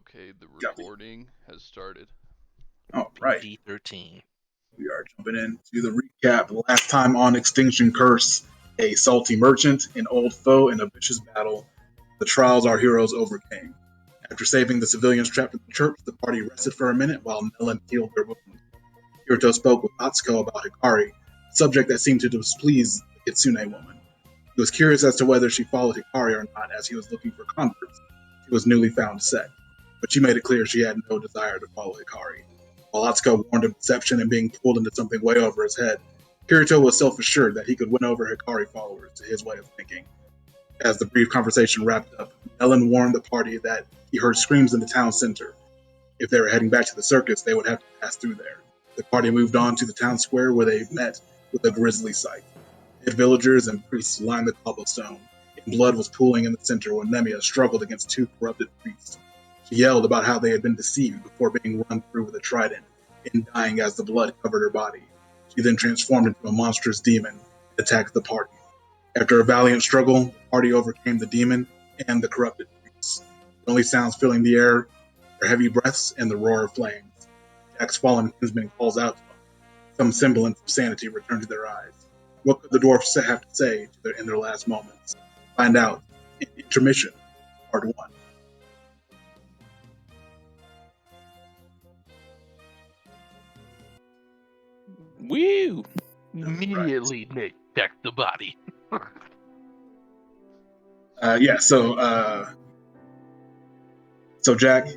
Okay, the Copy. recording has started. All right. PG-13. We are jumping into the recap. Last time on Extinction Curse, a salty merchant, an old foe, and a vicious battle, the trials our heroes overcame. After saving the civilians trapped in the church, the party rested for a minute while Nellen healed their wounds. Kirito spoke with Atsuko about Hikari, a subject that seemed to displease the Kitsune woman. He was curious as to whether she followed Hikari or not, as he was looking for converts to his newly found sect, but she made it clear she had no desire to follow Hikari. While Atsuko warned of deception and being pulled into something way over his head, Kirito was self-assured that he could win over Hikari followers to his way of thinking. As the brief conversation wrapped up, Ellen warned the party that he heard screams in the town center. If they were heading back to the circus, they would have to pass through there. The party moved on to the town square where they met with a grisly sight. Dead villagers and priests lined the cobblestone, and blood was pooling in the center when Nemia struggled against two corrupted priests. She yelled about how they had been deceived before being run through with a trident and dying as the blood covered her body. She then transformed into a monstrous demon and attacked the party. After a valiant struggle, the party overcame the demon and the corrupted priests. The only sounds filling the air are heavy breaths and the roar of flames. Jack's fallen kinsman calls out to them. Some semblance of sanity returned to their eyes. What could the dwarfs have to say in their last moments? Find out in Intermission, Part 1. Woo! Immediately, Nick, check the body. So Jack,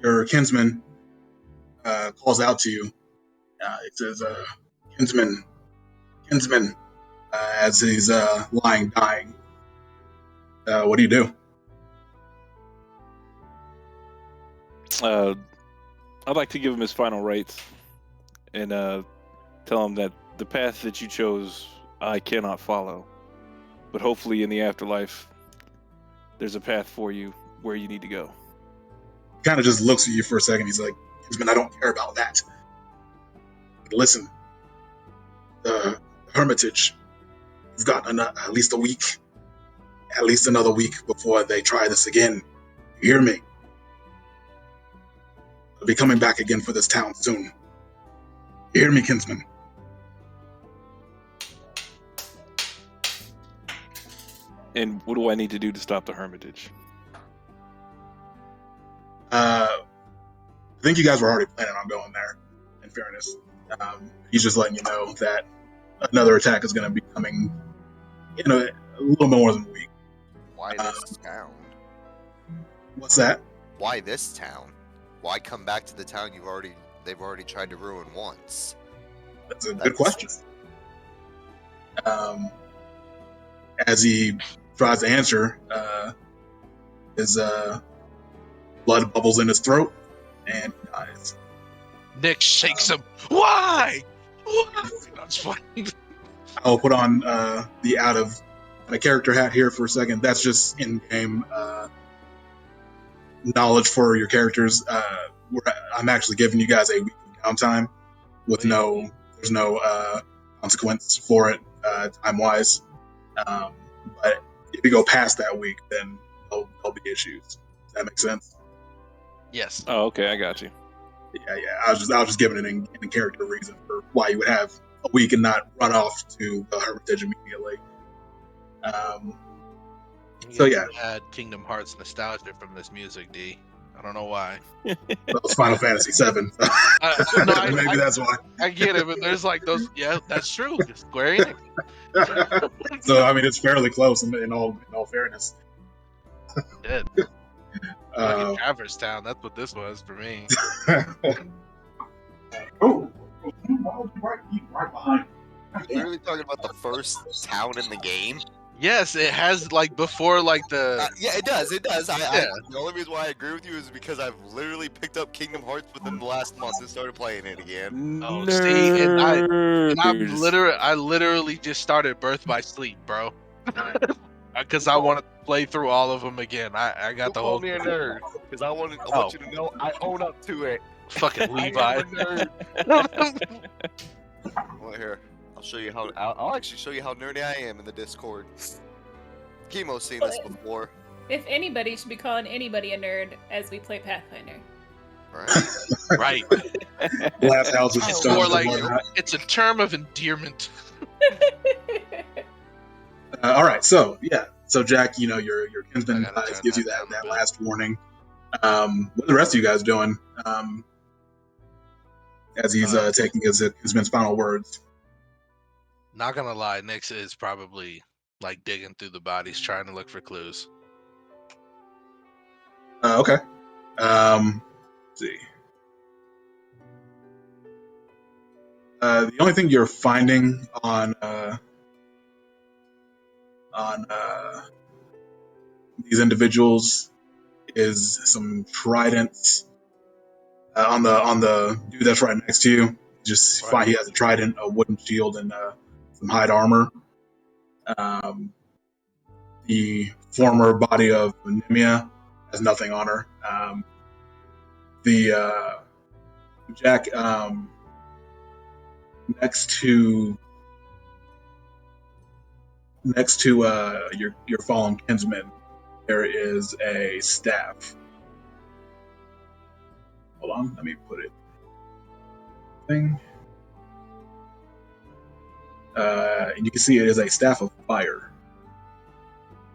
your kinsman calls out to you. It says, kinsman, as he's lying dying. What do you do? I'd like to give him his final rites and tell him that the path that you chose, I cannot follow. But hopefully in the afterlife, there's a path for you where you need to go. He kind of just looks at you for a second. He's like, kinsman, I don't care about that. But listen, the Hermitage, you've got at least a week, at least another week before they try this again. You hear me? I'll be coming back again for this town soon. You hear me, kinsman? And what do I need to do to stop the Hermitage? I think you guys were already planning on going there, in fairness. He's just letting you know that another attack is going to be coming in a little more than a week. Why this town? What's that? Why this town? Why come back to the town they've already tried to ruin once? That's a good question. As he tries to answer, his blood bubbles in his throat and he dies. Nick shakes him. Why? That's funny. I'll put on the out of character hat here for a second. That's just in-game knowledge for your characters. I'm actually giving you guys a week of downtime with there's no consequence for it time-wise. But if you go past that week, then there'll be issues. Does that make sense? Yes. Oh, okay, I got you. Yeah. I was just giving an in-character reason for why you would have a week and not run off to the Hermitage immediately. So yeah, had Kingdom Hearts nostalgia from this music, D. I don't know why. that was Final Fantasy VII. Maybe that's why. I get it, but there's like those. Yeah, that's true. Square Enix. So I mean, it's fairly close in all fairness. Dead. Fucking Traverse Town. That's what this was for me. Right behind. You're really talking about the first town in the game? Yes, it has like before like the. Yeah, it does. It does. The only reason why I agree with you is because I've literally picked up Kingdom Hearts within the last month and started playing it again. Oh, see, and I literally just started Birth by Sleep, bro. Because I want to play through all of them again. I got the whole. Call me a nerd, because I want you to know I own up to it. Fucking Levi. I am a nerd. Well, here, I'll show you how. I'll actually show you how nerdy I am in the Discord. Chemo's seen this before. If anybody should be calling anybody a nerd as we play Pathfinder. Right. Right. Blast houses and stuff. More and like whatnot. it's a term of endearment. All right, so Jack, your kinsman I gotta turn gives you that down a that bit. last warning. What are the rest of you guys doing? As he's taking his kinsman's final words. Not gonna lie, Nix is probably like digging through the bodies, trying to look for clues. Okay. Let's see. The only thing you're finding on these individuals is some tridents. On the dude that's right next to you, just Right. find he has a trident, a wooden shield, and some hide armor. The former body of Nemia has nothing on her. The Jack, next to your fallen kinsman, there is a staff. Hold on, let me put it. Thing. And you can see it is a staff of fire.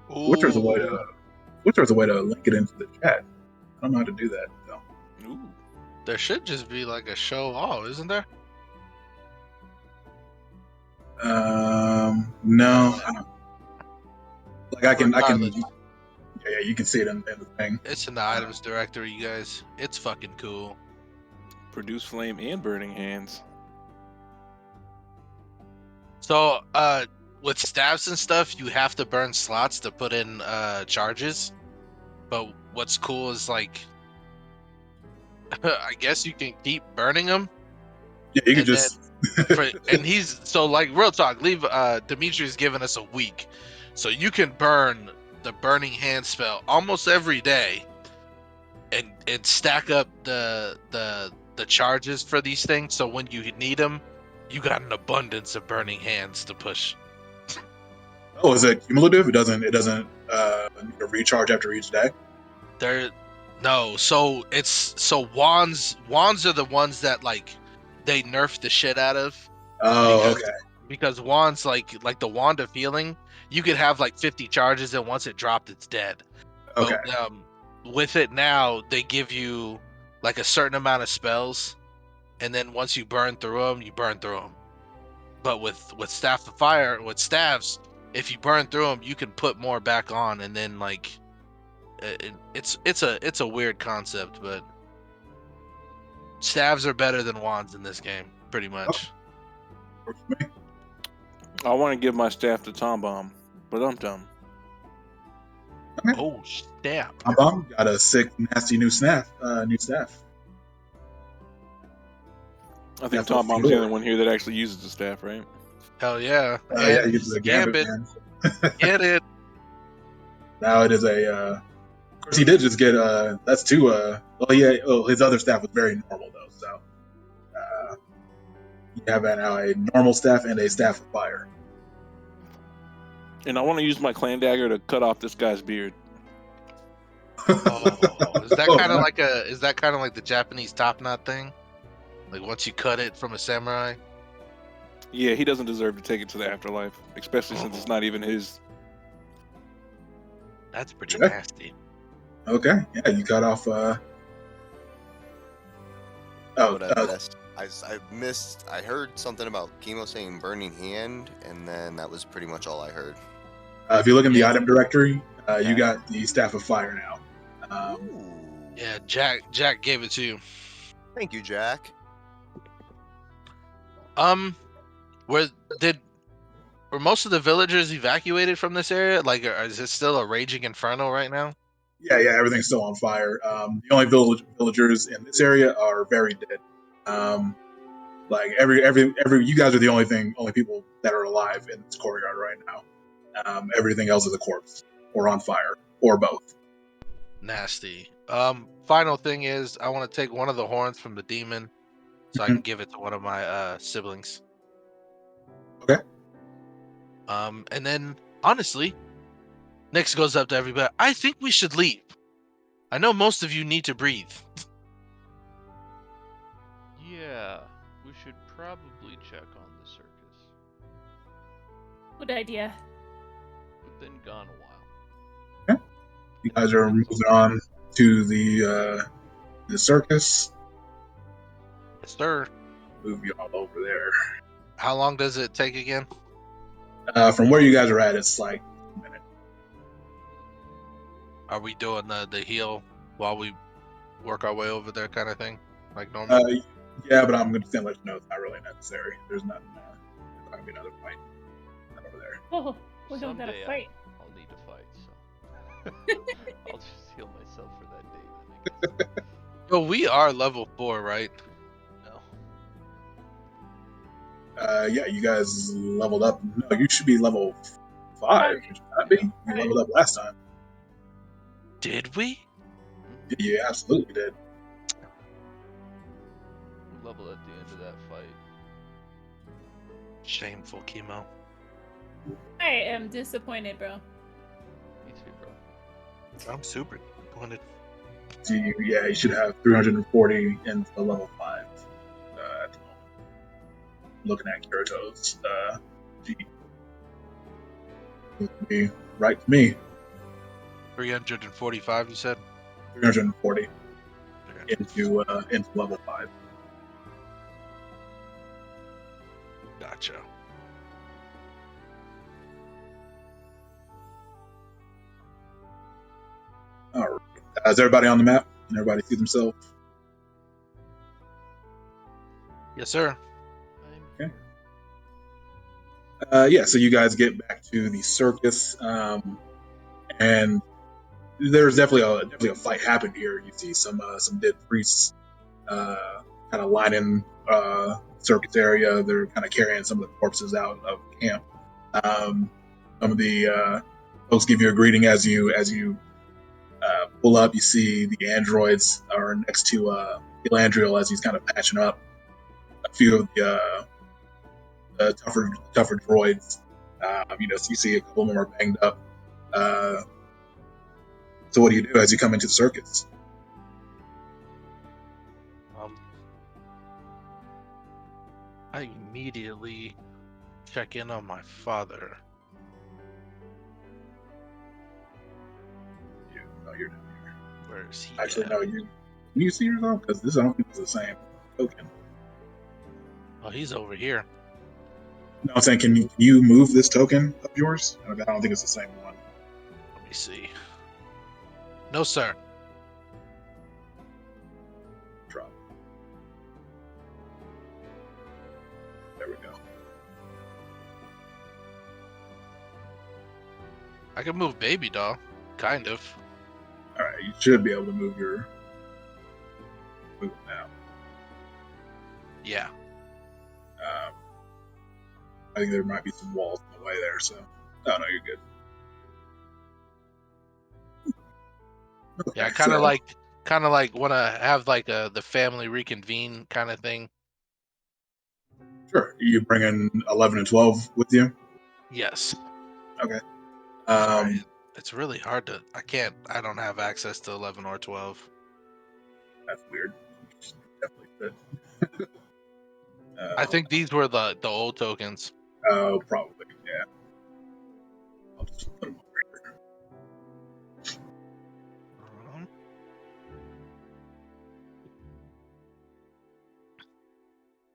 Which there's a way to link it into the chat. I don't know how to do that though. Ooh. There should just be like a show all, isn't there? No. Like I can. Regardless. Yeah, you can see it in the thing. It's in the items directory, you guys. It's fucking cool. Produce flame and burning hands. So, with staffs and stuff, you have to burn slots to put in charges. But what's cool is like, I guess you can keep burning them. Yeah, you can And just. And he's so like real talk. Leave Dimitri's giving us a week, so you can burn the burning hand spell almost every day, and stack up the charges for these things. So when you need them, you got an abundance of burning hands to push. Oh, is it cumulative? It doesn't need a recharge after each day. No. So wands are the ones that like they nerf the shit out of. Oh, okay. Because wands like the wand of healing, you could have like 50 charges, and once it dropped, it's dead. Okay. But with it now, they give you like a certain amount of spells, and then once you burn through them, you burn through them. But with staff of fire, with staffs, if you burn through them, you can put more back on, and then like it's a weird concept, but staves are better than wands in this game, pretty much. Works for me. I want to give my staff to Tom Bomb, but I'm dumb. Okay. Oh, snap. Tom got a sick, nasty new staff. I think That's Tom a Bomb's the fluid. only one here that actually uses the staff, right? Hell yeah. Yeah, you get the Gambit, man. Get it. Now it is a. Of course, he did just get. That's two. His other staff was very normal though. So, you have now a normal staff and a staff of fire. And I want to use my clan dagger to cut off this guy's beard. Oh, is that Oh, kind of man. like the Japanese top knot thing? Like once you cut it from a samurai? Yeah, he doesn't deserve to take it to the afterlife, especially since it's not even his. That's pretty Okay. nasty. Okay, yeah, you cut off. What I missed. I missed. I heard something about Chemo saying burning hand, and then that was pretty much all I heard. If you look in the Yeah. item directory, Yeah. you got the staff of fire now. Ooh. Yeah, Jack gave it to you. Thank you, Jack. Were most of the villagers evacuated from this area? Like, is it still a raging inferno right now? Yeah, everything's still on fire. The only villagers in this area are very dead. Like every you guys are the only people that are alive in this courtyard right now. Everything else is a corpse or on fire or both. Nasty. Final thing is, I want to take one of the horns from the demon, so I can give it to one of my siblings. Okay. And then honestly, Nix goes up to everybody. I think we should leave. I know most of you need to breathe. Yeah, we should probably check on the circus. Good idea. We've been gone a while. You guys are moving on to the circus. Yes, sir. Move you all over there. How long does it take again? From where you guys are at, it's like a minute. Are we doing the heel while we work our way over there kind of thing? Like normal? Yeah, but I'm going to let you know it's not really necessary. There's not going to be another fight over there. Oh, we don't gotta Someday fight. I'll need to fight, so I'll just heal myself for that day then, I guess. Well, we are level 4, right? No. Yeah, you guys leveled up. No, you should be level 5. Should you not be? You leveled up last time. Did we? You absolutely did. We leveled at the end of that fight. Shameful, Chemo. I am disappointed, bro. Me too, bro. I'm super disappointed. So you should have 340 into level 5 at the moment. Looking at Kirito's sheet. Would be right to me. 345, you said? 340 Okay. into level 5. Gotcha. All right. Is everybody on the map? Can everybody see themselves? Yes, sir. Okay. Yeah, so you guys get back to the circus, and there's definitely a fight happened here. You see some dead priests kind of lining circus area. They're kind of carrying some of the corpses out of camp. Some of the folks give you a greeting as you pull up. You see the androids are next to Landrieu as he's kind of patching up a few of the tougher droids. So you see a couple more banged up. So what do you do as you come into the circus? I immediately check in on my father. You're down here. Where is he? Actually, at? no. Can you see yourself? Because I don't think it's the same token. Oh, he's over here. No, I'm saying, can you move this token of yours? I don't think it's the same one. Let me see. No, sir. Drop. There we go. I can move baby doll. Kind of. All right, you should be able to move it now. Yeah. I think there might be some walls in the way there, so no, you're good. Okay, Yeah, kind of so- like want to have like the family reconvene kind of thing. Sure. You bringing 11 and 12 with you? Yes. Okay. Sorry, it's really hard to. I don't have access to 11 or 12. That's weird. Definitely fit. I think these were the old tokens. Oh, probably, yeah. I'll just put them over here.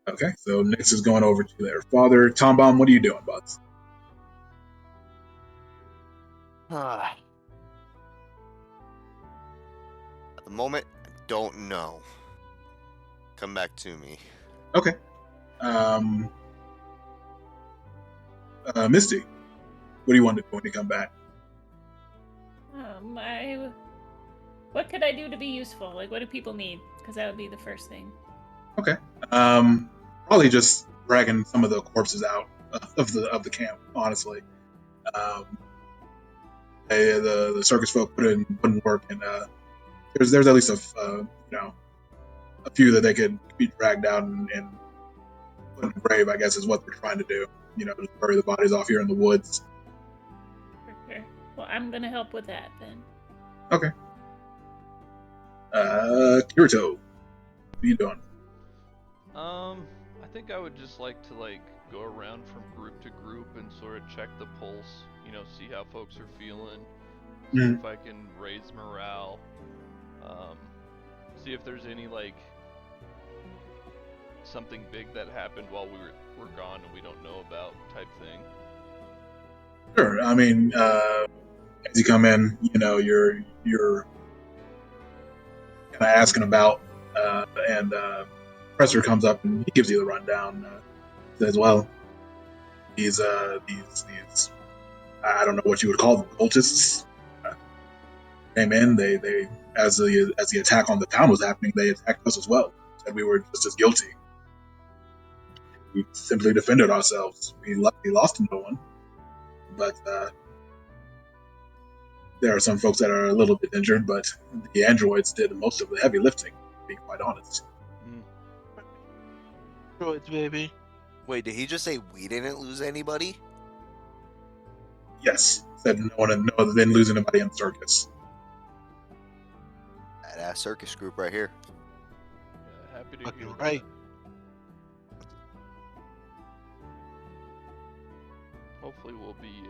Okay, so Nix is going over to their father. Tom Bomb, what are you doing, buds? At the moment, I don't know. Come back to me. Okay. Misty, what do you want to do when you come back? What could I do to be useful? Like, what do people need? Because that would be the first thing. Okay. Probably just dragging some of the corpses out of the camp. Honestly, the circus folk put in work, and there's at least a few that they could be dragged out and put in the grave. I guess is what they're trying to do. Just bury the bodies off here in the woods. Okay. Well, I'm gonna help with that then. Okay. Kirito, what are you doing? I think I would just like to go around from group to group and sort of check the pulse. You know, see how folks are feeling. See Mhm. if I can raise morale. See if there's any something big that happened while we're gone and we don't know about type thing. Sure. I mean, as you come in, you're kind of asking about, and Professor comes up and he gives you the rundown. Says, well, these I don't know what you would call them, cultists came in. They as the attack on the town was happening, they attacked us as well. Said we were just as guilty. We simply defended ourselves. We lost to no one, but there are some folks that are a little bit injured. But the androids did most of the heavy lifting. To be quite honest. Droids, baby. Wait, did he just say we didn't lose anybody? Yes, said no one didn't lose anybody in Circus. Badass circus group right here. Yeah, happy to Fucking hear right. that. Hopefully we'll be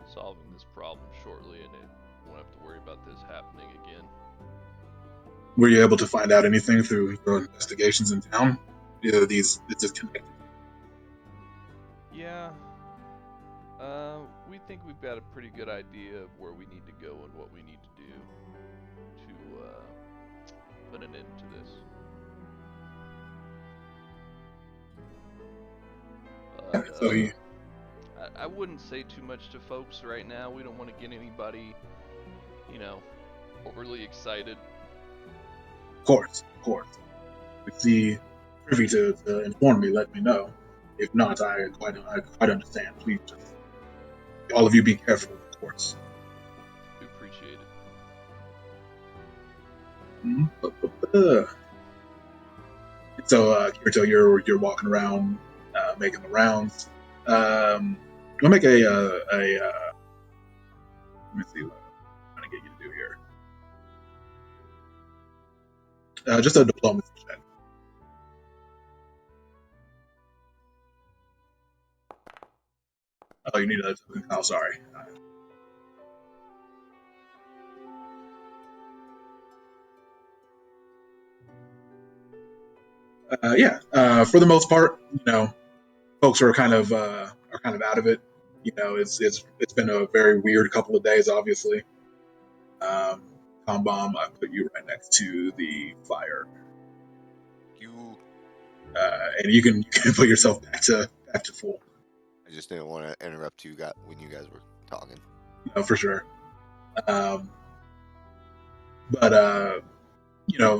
solving this problem shortly and it won't have to worry about this happening again. Were you able to find out anything through your investigations in town? Is this connected? Yeah. We think we've got a pretty good idea of where we need to go and what we need to do to put an end to this. But, So he, I wouldn't say too much to folks right now. We don't want to get anybody, overly excited. of course. If the privy to inform me, let me know. If not, I quite understand. Please, just all of you, be careful, of course. We appreciate it. So, Kirito, you're walking around, making the rounds. We'll make a let me see what I'm trying to get you to do here. Just a diplomacy check. Oh, you need a token. Oh, sorry. For the most part, folks are kind of out of it. It's been a very weird couple of days. Obviously, Bomb, I put you right next to the fire, and you can put yourself back to full. I just didn't want to interrupt you when you guys were talking. No, for sure. But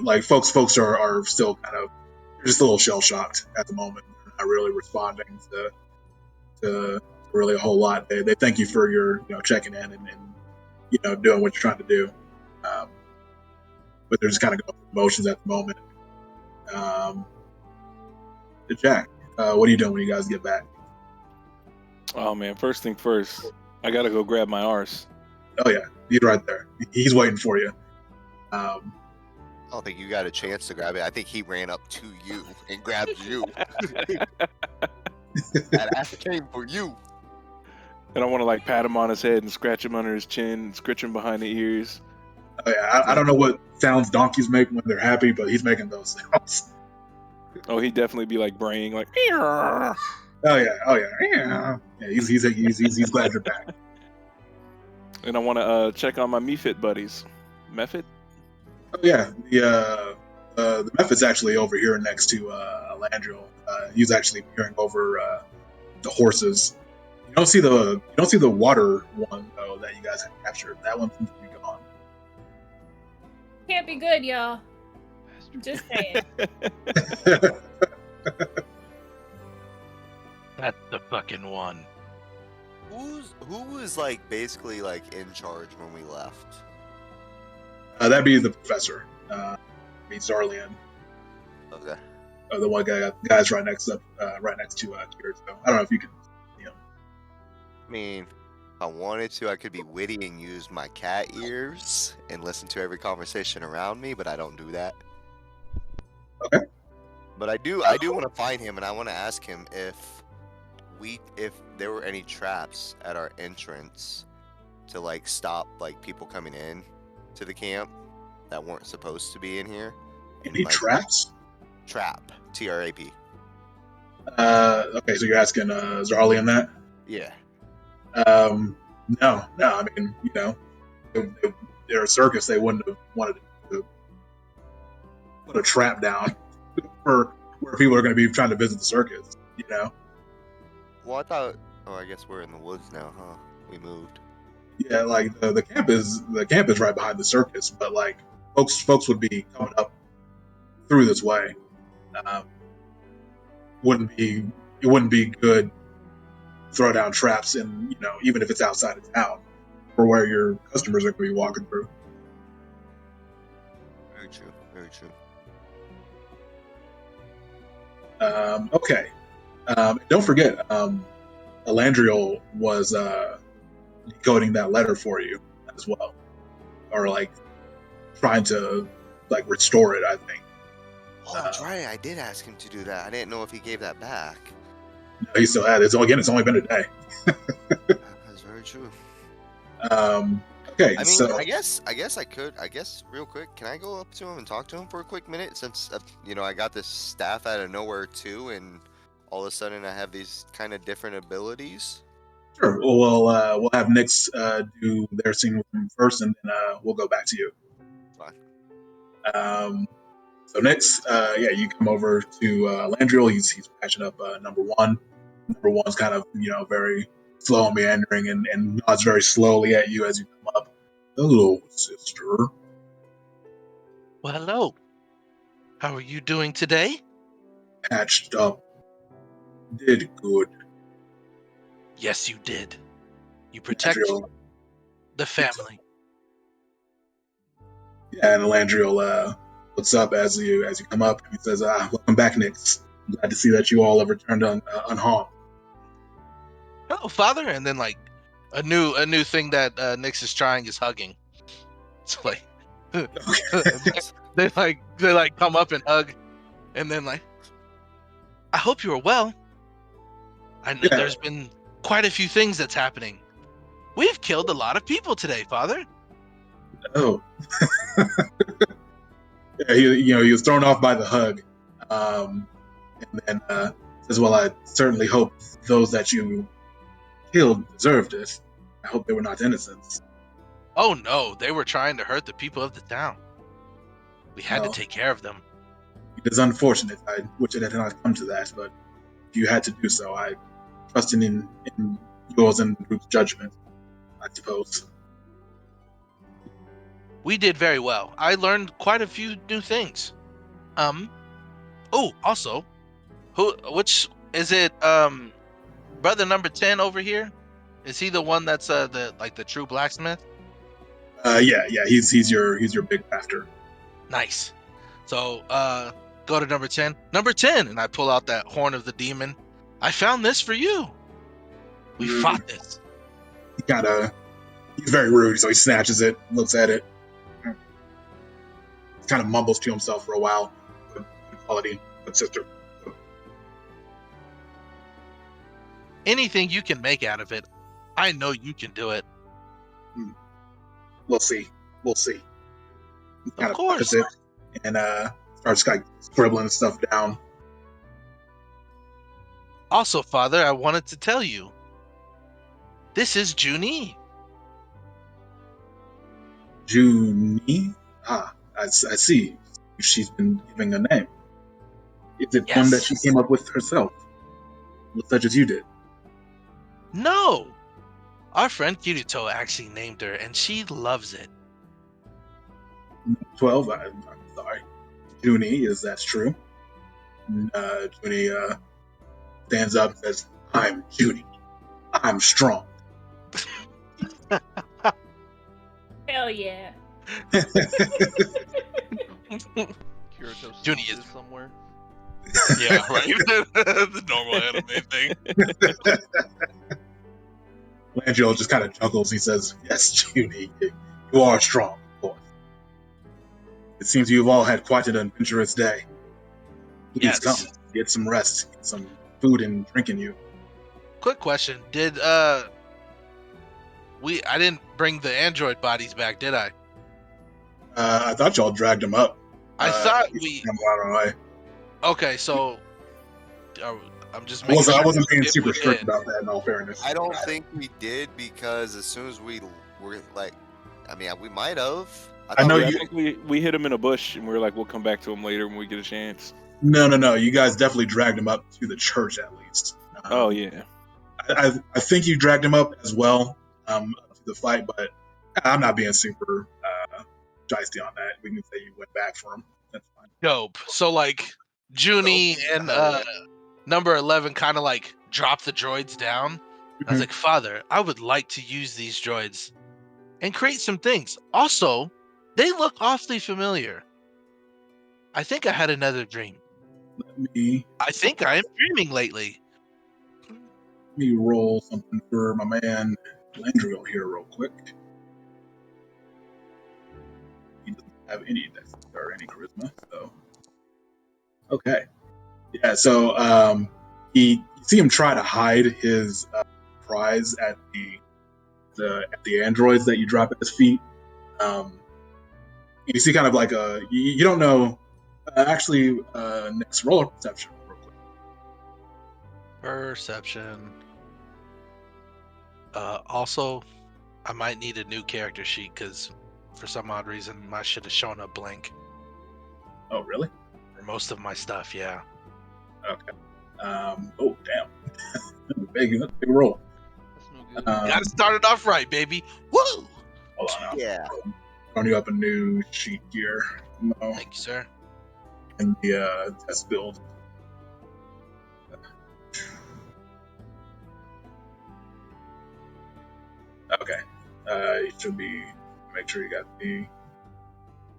like folks are still kind of just a little shell shocked at the moment. They're not really responding to really a whole lot. They thank you for your checking in and doing what you're trying to do. But they're just kind of going through the motions at the moment. Jack, what are you doing when you guys get back? Oh man, first thing first, I gotta go grab my arse. Oh yeah, he's right there. He's waiting for you. I don't think you got a chance to grab it. I think he ran up to you and grabbed you. That ass came for you. And I want to pat him on his head and scratch him under his chin, scratch him behind the ears. Oh yeah, I don't know what sounds donkeys make when they're happy, but he's making those sounds. Oh, he'd definitely be braying Oh yeah. He's glad you're back. And I want to check on my Mephit buddies. Mephit? Oh yeah, the Mephit's actually over here next to Landrieu. He's actually peering over the horses. You don't see the water one though that you guys have captured. That one seems to be gone. Can't be good, y'all. Just saying. That's the fucking one. Who was basically in charge when we left? That'd be the professor. Be Zarlian. Okay. The one guy's right next to Kirito. I don't know if you can see him. I mean, If I wanted to, I could be witty and use my cat ears and listen to every conversation around me, but I don't do that. Okay. But I do want to find him, and I want to ask him if there were any traps at our entrance to like stop like people coming in to the camp that weren't supposed to be in here. Any Like, traps? Trap. TRAP. Okay, so you're asking Zarli on that? Yeah. No. I mean, you know, they're a circus. They wouldn't have wanted to put a trap down for where people are going to be trying to visit the circus. You know? Well, I thought. Oh, I guess we're in the woods now, huh? We moved. Yeah, like the camp is right behind the circus, but like folks would be coming up through this way. It wouldn't be good to throw down traps in, you know, even if it's outside of town or where your customers are going to be walking through. Very true. Very true. Okay. Don't forget, Landrieu was decoding that letter for you as well, or like trying to like restore it. I think. Oh, that's right. I did ask him to do that. I didn't know if he gave that back. No, he still had it. So again, it's only been a day. That's very true. Okay. I mean, so I guess I could. I guess real quick, can I go up to him and talk to him for a quick minute? Since you know, I got this staff out of nowhere too, and all of a sudden I have these kind of different abilities. sure. We'll have Nyx do their scene with him first, and then we'll go back to you. Fine. So Nyx, yeah, you come over to Landrieu. He's patching up number one. Number one's kind of, you know, very slow and meandering and nods very slowly at you as you come up. Hello, sister. Well, hello. How are you doing today? Patched up. Did good. Yes, you did. You protect Landrieu, the family. yeah, and Landrieu looks up as you come up. He says, welcome back, Nyx. I'm glad to see that you all have returned unharmed. Hello, father. And then like a new thing that Nyx is trying is hugging. It's like they like come up and hug, and then like, I hope you are well. I know Yeah. there's been quite a few things that's happening. We've killed a lot of people today, father. Oh. Yeah, he was thrown off by the hug. And then says, well, I certainly hope those that you killed deserved it. I hope they were not innocents. Oh no, they were trying to hurt the people of the town. We had Well, to take care of them. It is unfortunate. I wish it had not come to that, but if you had to do so, I trust in yours and the group's judgment, I suppose. We did very well. I learned quite a few new things. Oh, also, which is it? Brother number 10 over here. Is he the one that's the true blacksmith? Yeah, he's your big rafter. Nice. So, go to number 10. Number 10, and I pull out that horn of the demon. I found this for you. We fought this. He's very rude, so he snatches it, looks at it, kind of mumbles to himself for a while. Good quality, good sister. Anything you can make out of it, I know you can do it. We'll see. He kind Of course. puts it and starts like scribbling stuff down. Also, father, I wanted to tell you. This is Junie. Junie? I see. She's been giving a name. Is it Yes. one that she came up with herself? Such as you did? No. Our friend Kirito actually named her, and she loves it. 12? I'm sorry. Junie, is that true? Junie stands up and says, I'm Junie. I'm strong. Hell yeah. Kirito Junie sees is- it somewhere. Yeah, right. The normal anime thing. Landrieu just kind of chuckles. He says, "Yes, Judy, you are strong, of course. It seems you've all had quite an adventurous day. Please Yes. come, get some rest, get some food and drink in you." Quick question: Did I didn't bring the android bodies back, did I? I thought y'all dragged him up. I thought He's we. come out all right. Okay, so I'm just I making wasn't, sure I wasn't being if super we strict did. about that. In all fairness, I don't think we did because as soon as we were like, I mean, we might have. I know I you. think we hit him in a bush, and we were like, we'll come back to him later when we get a chance. No. You guys definitely dragged him up to the church at least. Oh yeah. I think you dragged him up as well up to the fight, but I'm not being super shiesty on that. We can say you went back for him. That's fine. Dope. So like, Junie and number 11 kind of like dropped the droids down. I was like, Father, I would like to use these droids and create some things. Also, they look awfully familiar. I think I had another dream. I think I am dreaming lately. Let me roll something for my man Landrieu here real quick. He doesn't have any dexterity or any charisma, so okay. Yeah, so you see him try to hide his prize at the androids that you drop at his feet. You see kind of like you don't know. Actually, next roller perception real quick. Perception. Also, I might need a new character sheet because for some odd reason my shit is showing up blank. Oh, really? For most of my stuff, yeah. Okay. Oh, damn. That's a big roll. That's no good. Gotta start it off right, baby. Woo! Hold on. Yeah. Throwing you up a new sheet here. No, Thank you, sir. in the test build. Okay. You should be. Make sure you got the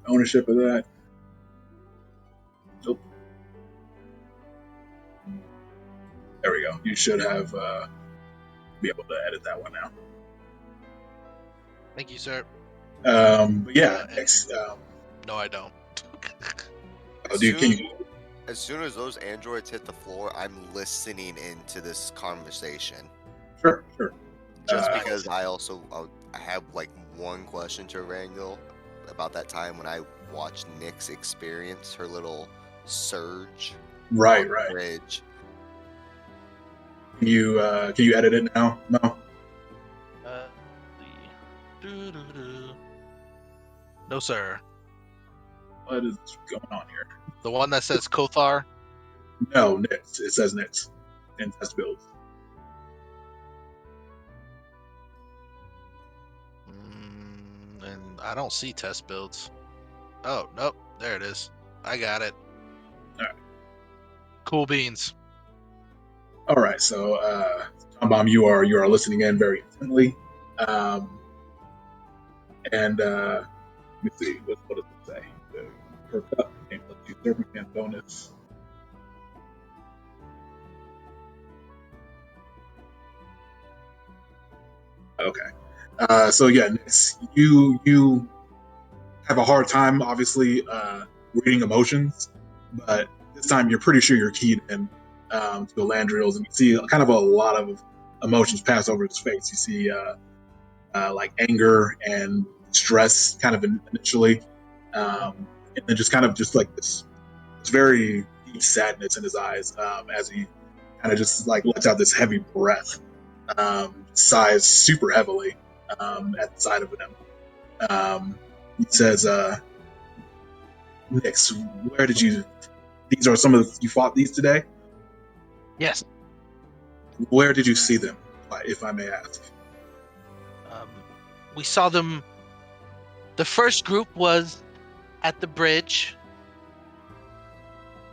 ownership of that. Nope. There we go. You should have be able to edit that one now. Thank you, sir. But yeah, next. No, I don't. Oh, dude, can you? As soon as those androids hit the floor, I'm listening into this conversation. Sure. Just because I have like one question to Rangel about that time when I watched Nyx experience her little surge Right. on the bridge. Can you edit it now? No. No, sir. What is going on here? The one that says Kothar. No, Nyx. It says Nyx in test builds. And I don't see test builds. Oh, nope. There it is. I got it. All right. Cool beans. All right. So, Tom Bomb, you are listening in very intently. And let me see. What does it say? The perk up. Let's use circumstance bonus. Okay. So yeah, Nyx, you have a hard time, obviously, reading emotions, but this time you're pretty sure you're keyed in to the Landrieu's, and you see kind of a lot of emotions pass over his face. You see like anger and stress, kind of initially, and then just kind of just like this very deep sadness in his eyes as he kind of just like lets out this heavy breath, sighs super heavily at the side of him. He says, Nyx, where did you... These are some of the... You fought these today? Yes. Where did you see them, if I may ask? We saw them... The first group was at the bridge.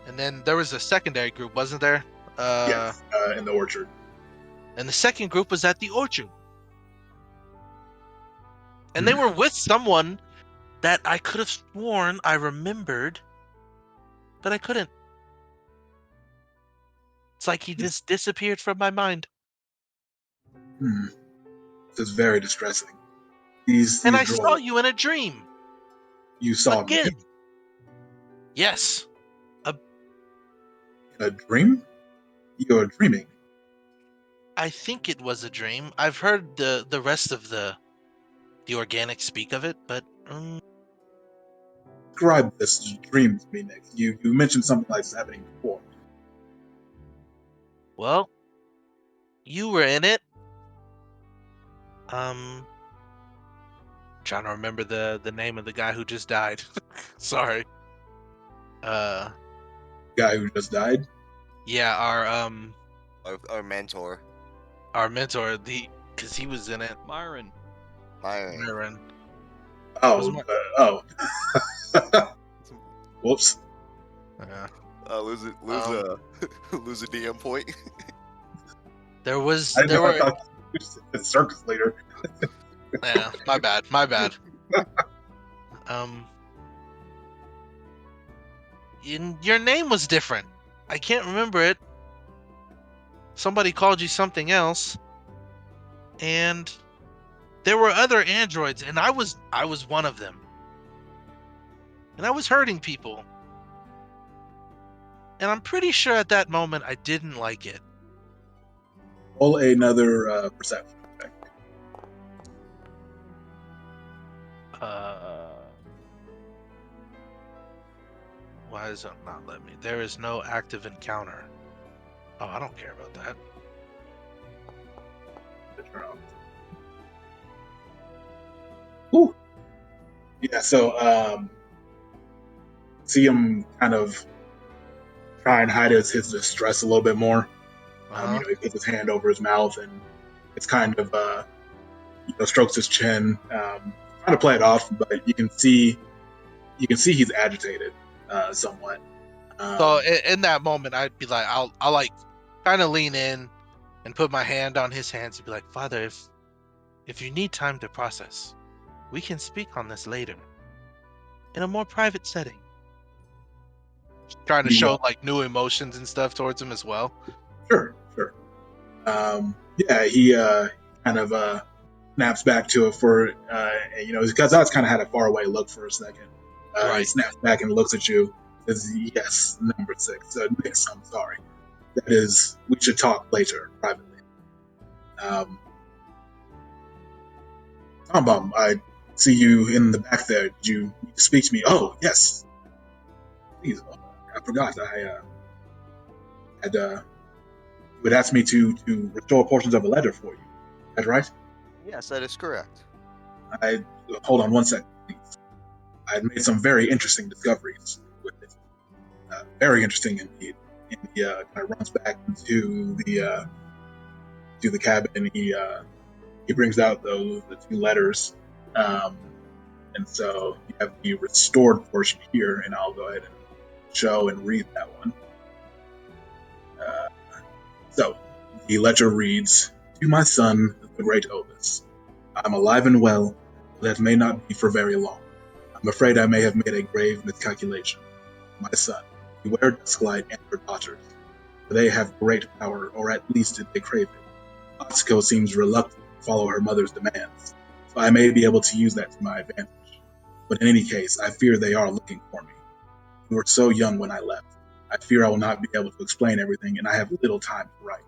And then there was a secondary group, wasn't there? Yes, in the orchard. And the second group was at the orchard. And they were with someone that I could have sworn I remembered, but I couldn't. It's like he just disappeared from my mind. This is very distressing. These And I droids, saw you in a dream. you saw me Again. Yes. in a dream? You're dreaming. I think it was a dream. I've heard the rest of the organic speak of it, but Describe this dream to me next. You mentioned something like this happening before. well, you were in it. Trying to remember the name of the guy who just died. Sorry. Guy who just died. Yeah, Our mentor, our mentor, because he was in it. Myron. Myron. Myron. Oh, oh. Whoops. Yeah. Lose a DM point. There was I didn't know I were thought you said circus later. yeah, my bad. Um, your name was different. I can't remember it. Somebody called you something else, and there were other androids, and I was one of them, and I was hurting people, and I'm pretty sure at that moment I didn't like it. Roll another perception. Okay. Why does it not let me? There is no active encounter. Oh, I don't care about that. Whew. Yeah, so see him kind of try and hide his distress a little bit more. Uh-huh. He puts his hand over his mouth and it's kind of strokes his chin, trying to play it off, but you can see he's agitated somewhat. So in that moment, I'd be like, I'll like kind of lean in and put my hand on his hands and be like, Father, if you need time to process, we can speak on this later in a more private setting. Trying to show like new emotions and stuff towards him as well. Sure. Yeah, he kind of snaps back to it for because that's kind of had a faraway look for a second. Right. He snaps back and looks at you. Says, "Yes, number 6. Nix, I'm sorry. That is, we should talk later privately." Tom, I see you in the back there. Did you speak to me? Oh, yes. Please, I forgot. I had you had asked me to restore portions of a letter for you. Is that right? Yes, that is correct. Hold on one second, please. I had made some very interesting discoveries with it. Very interesting indeed. And he kind of runs back into the cabin and he brings out the 2 letters. And so you have the restored portion here, and I'll go ahead and show and read that one. So the letter reads, "To my son, the great Obus, I'm alive and well, but that may not be for very long. I'm afraid I may have made a grave miscalculation. My son, beware Dusklight and her daughters, for they have great power, or at least they crave it. Atsuko seems reluctant to follow her mother's demands, so I may be able to use that to my advantage. But in any case, I fear they are looking for me. We were so young when I left. I fear I will not be able to explain everything, and I have little time to write.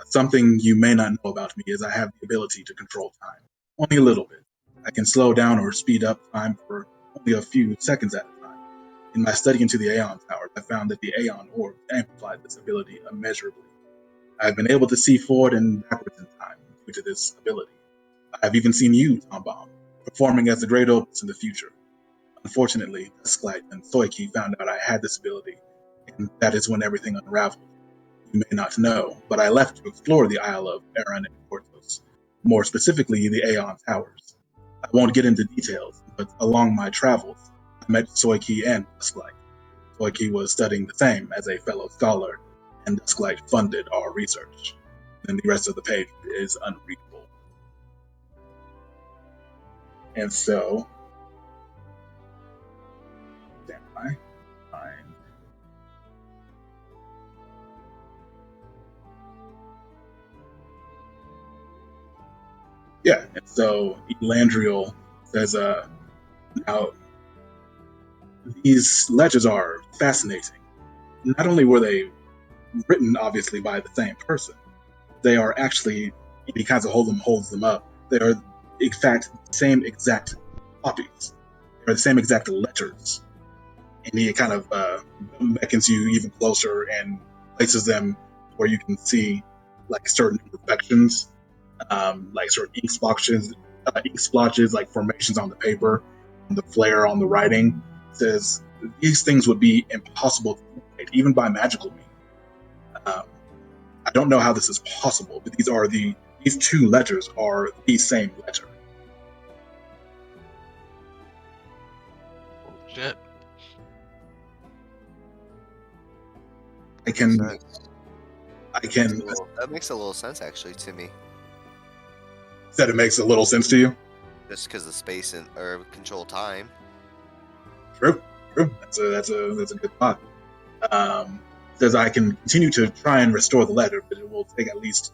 Something you may not know about me is I have the ability to control time. Only a little bit. I can slow down or speed up time for only a few seconds at a time. In my study into the Aeon Tower, I found that the Aeon Orb amplified this ability immeasurably. I have been able to see forward and backwards in time due to this ability. I have even seen you, Tom Bomb, performing as the Great Opus in the future. Unfortunately, Dusklight and Soiki found out I had this ability, and that is when everything unraveled. You may not know, but I left to explore the Isle of Erin and Portos, more specifically the Aeon Towers. I won't get into details, but along my travels, I met Soiki and Dusklight. Soiki was studying the same as a fellow scholar, and Dusklight funded our research. And the rest of the page is unreadable. And so, stand by. Find. Yeah, and so Landrieu says, now these ledgers are fascinating. Not only were they written, obviously, by the same person, they are actually, and he kind of holds them up. They are, in fact, the same exact copies. They're the same exact letters. And he kind of beckons you even closer and places them where you can see like certain imperfections, like certain ink splotches, like formations on the paper, and the flare on the writing. It says these things would be impossible to imitate, even by magical means. I don't know how this is possible, but these two letters are the same letter. Oh, shit. I can That makes a little sense actually to me. said it makes a little sense to you. Just because of space and or control time. True. That's a good thought. Says I can continue to try and restore the letter, but it will take at least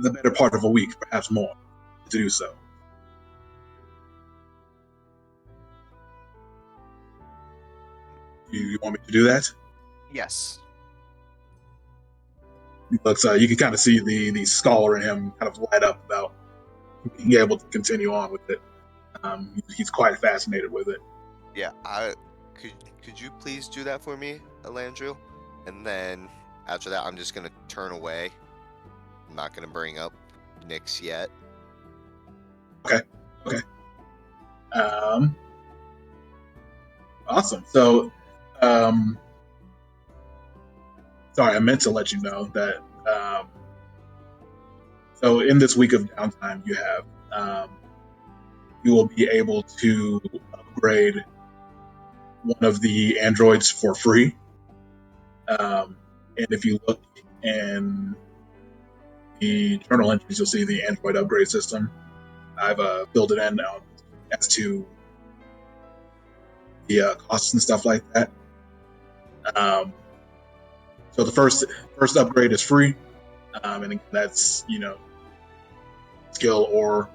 the better part of a week, perhaps more, to do so. You want me to do that? Yes. He looks. You can kind of see the scholar in him kind of light up about being able to continue on with it. He's quite fascinated with it. Yeah. Could you please do that for me, Landrieu? And then after that, I'm just gonna turn away. I'm not gonna bring up Nyx yet. Awesome. So, sorry, I meant to let you know that. So, in this week of downtime, you will be able to upgrade one of the androids for free. And if you look in the journal entries, you'll see the android upgrade system. I've filled it in as to the costs and stuff like that. So the first upgrade is free, and that's skill or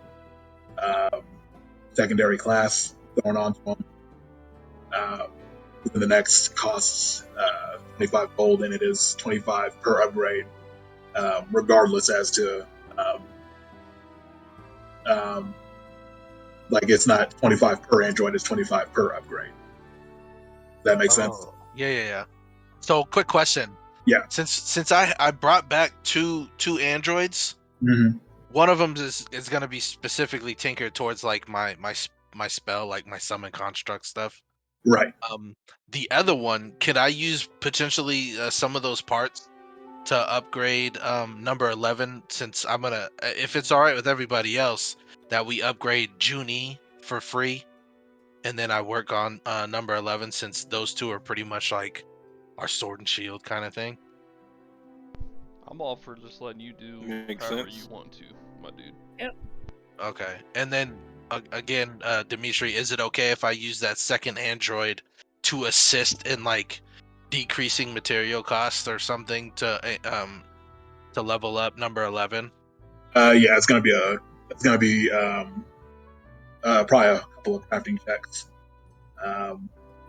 secondary class thrown onto them. Within the next costs 25 gold, and it is 25 per upgrade, regardless as to like it's not 25 per android, it's 25 per upgrade. Does that make sense? Yeah. So, quick question. Yeah. Since I brought back two androids, Mm-hmm. one of them is going to be specifically tinkered towards like my spell, like my summon construct stuff. Right. The other one, could I use potentially some of those parts to upgrade number 11? Since I'm gonna, if it's all right with everybody else, that we upgrade Junie for free, and then I work on number 11, since those two are pretty much like our sword and shield kind of thing. I'm all for just letting you do Makes however sense. you want to, my dude. Okay, and then again, Dimitri, is it okay if I use that second android to assist in like decreasing material costs or something to level up number 11? Yeah, it's gonna be probably a couple of crafting checks.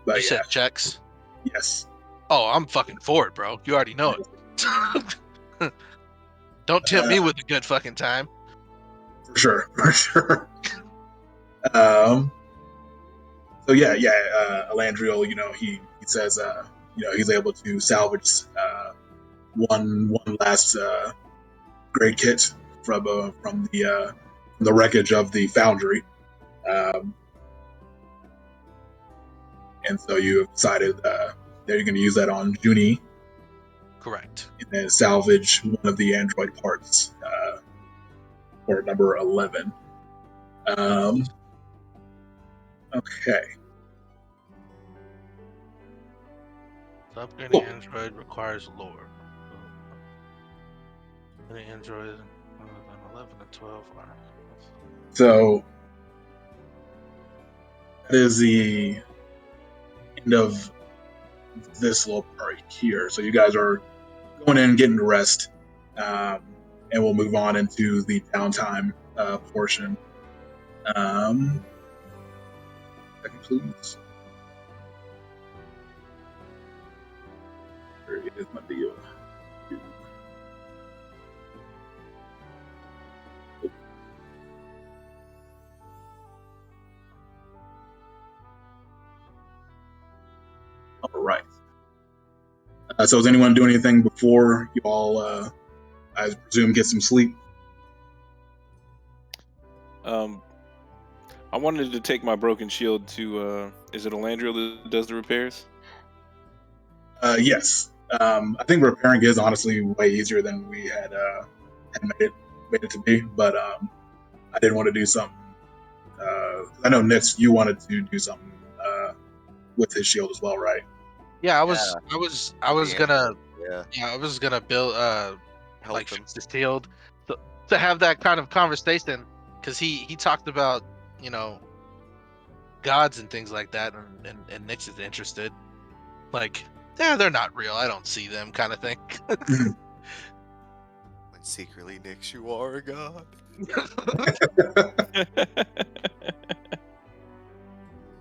But You said checks. yes. Oh, I'm fucking for it, bro. You already know it. Don't tempt me with a good fucking time. For sure. So Landrieu, he says, he's able to salvage one last great kit from the wreckage of the foundry, and so you have decided that you're going to use that on Junie, Correct. and then salvage one of the android parts for number 11. Okay. Upgrading Cool. android requires lore. Any android 11 and 12 are. So that is the end of this little part here. So you guys are going in, getting to rest, and we'll move on into the downtime portion. Second, please. There is my deal. All right. So, is anyone doing anything before you all, I presume, get some sleep? I wanted to take my broken shield to, is it a Landrieu that does the repairs? Yes. I think repairing is honestly way easier than we had made it to be, but I did want to do something. I know Nix, you wanted to do something with his shield as well, right? Yeah, I was Yeah. gonna Yeah. I was gonna build Help like him. fix the shield to have that kind of conversation, because he talked about, you know, gods and things like that, and Nix is interested. Like, yeah, they're not real. I don't see them, kind of thing. When secretly, Nix, you are a god.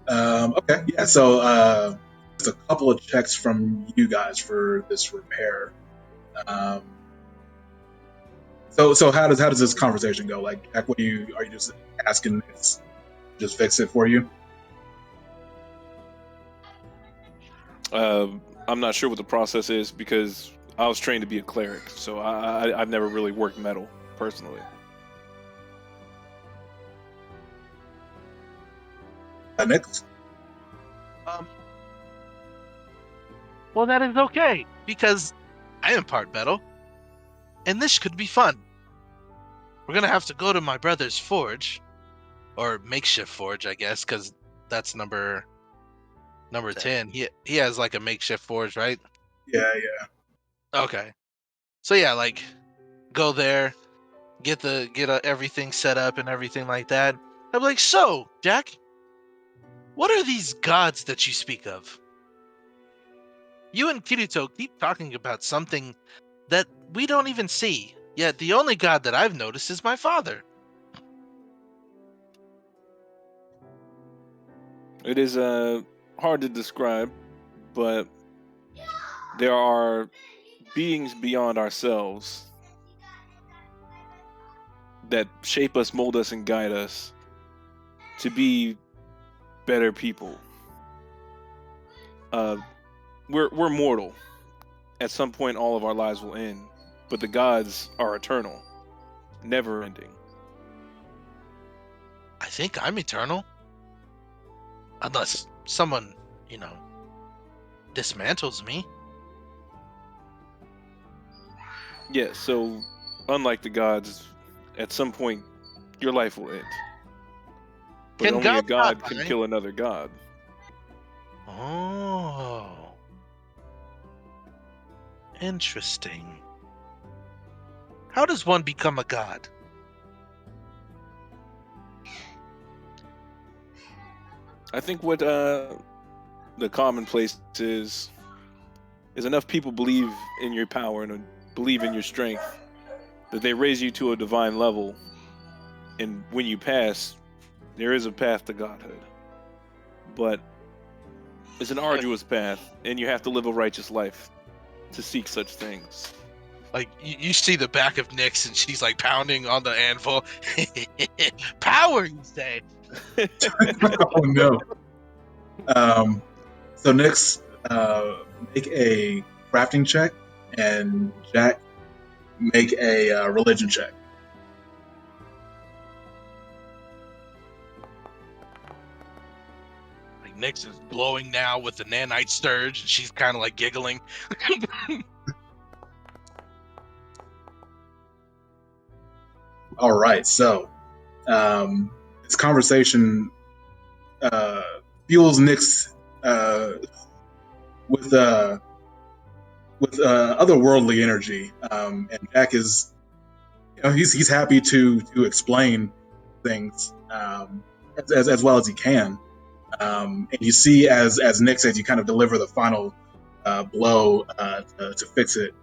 Okay, yeah. So just a couple of checks from you guys for this repair. So how does this conversation go? Like, Jack, are you just asking Nix just fix it for you? I'm not sure what the process is because I was trained to be a cleric, so I've never really worked metal personally. Nix? Well, that is okay, because I am part metal, and this could be fun. We're gonna have to go to my brother's forge, or makeshift forge, I guess, because that's number 10. He has like a makeshift forge, right? Yeah. Okay. So yeah, like, go there, get everything set up and everything like that. I'm like, so Jack, what are these gods that you speak of? You and Kirito keep talking about something that we don't even see. Yet the only god that I've noticed is my father. It is hard to describe, but there are beings beyond ourselves that shape us, mold us, and guide us to be better people. We're mortal. At some point, all of our lives will end, but the gods are eternal, never ending. I think I'm eternal. Unless someone, dismantles me. Yeah, so unlike the gods, at some point, your life will end. But Can only a gods god not can die? kill another god. Oh. Interesting. How does one become a god? I think what the commonplace is enough people believe in your power and believe in your strength that they raise you to a divine level, and when you pass, there is a path to godhood. But it's an arduous path, and you have to live a righteous life to seek such things. Like, you see the back of Nyx, and she's like pounding on the anvil. Power, you say? Oh no. So Nix, make a crafting check, and Jack, make a religion check. Like, Nyx is glowing now with the nanite sturge, and she's kind of like giggling. All right, so this conversation fuels Nix with otherworldly energy, and Jack is, he's happy to explain things as well as he can, and you see as Nix, as you kind of deliver the final blow to fix it,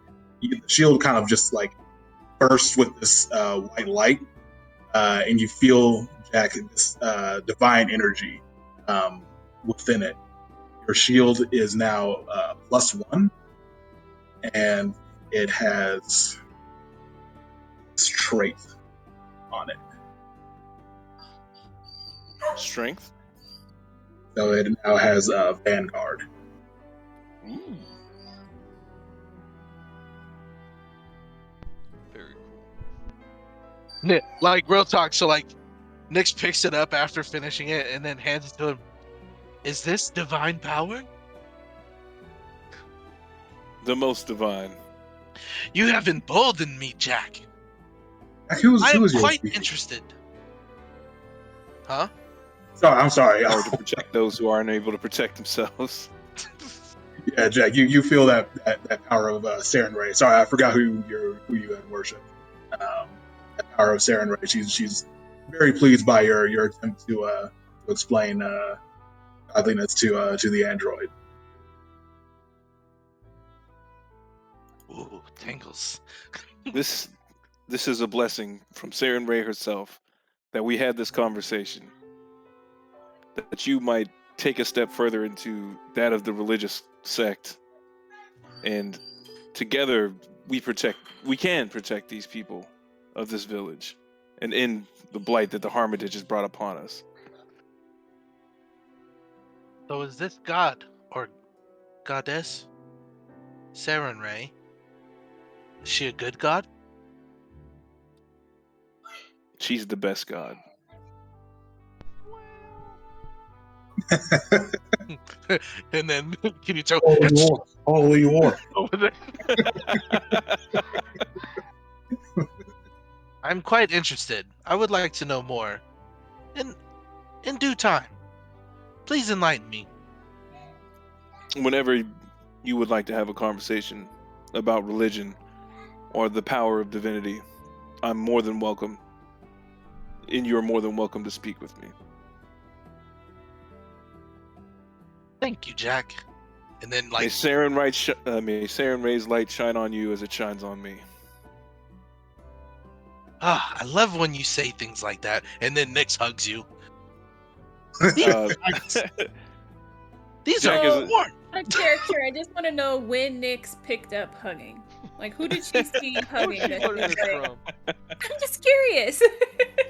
the shield kind of just like bursts with this white light, and you feel, Jack, this divine energy within it. Your shield is now +1, and it has this trait on it. Strength. So it now has Vanguard. Ooh. Very cool. Like real talk. So like, Nyx picks it up after finishing it and then hands it to him. Is this divine power? The most divine. You have emboldened me, Jack. Who I am was your quite speaker? interested. Huh? Sorry, I'm sorry. Power to protect those who aren't able to protect themselves. Yeah, Jack, you feel that power of Saren Ray. Sorry, I forgot who you had worshipped. That power of Saren Ray. She's very pleased by your attempt to explain godliness to the android. Ooh, tingles. This is a blessing from Saren Ray herself that we had this conversation. That you might take a step further into that of the religious sect, and together we can protect these people of this village and end the blight that the Hermitage has brought upon us. So is this god or goddess, Saren Ray? Is she a good god? She's the best god. And then can you tell? Holy war. Over there. I'm quite interested. I would like to know more. In due time. Please enlighten me. Whenever you would like to have a conversation about religion or the power of divinity, I'm more than welcome. And you're more than welcome to speak with me. Thank you, Jack. And then May like Saren Ray's light shine on you as it shines on me. I love when you say things like that. And then Nyx hugs you. Uh, These Jack are is- warm. Out of character, I just want to know when Nyx picked up hugging. Like, who did she see hugging? Where'd she That she learn was this like, from? I'm just curious.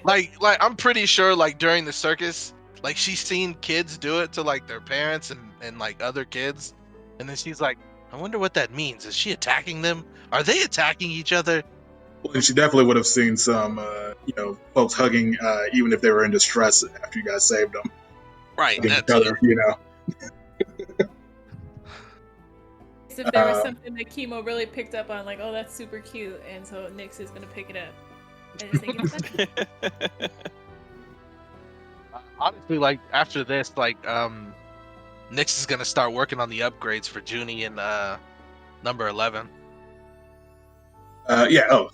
Like I'm pretty sure like during the circus, like she's seen kids do it to like their parents and like other kids. And then she's like, I wonder what that means. Is she attacking them? Are they attacking each other? Well, she definitely would have seen some, folks hugging, even if they were in distress after you guys saved them. Right, Hugging that each other, too. If there was something that Chemo really picked up on, like, oh, that's super cute, and so Nyx is gonna pick it up. And just think, Honestly, like after this, like Nyx is gonna start working on the upgrades for Junie and number 11.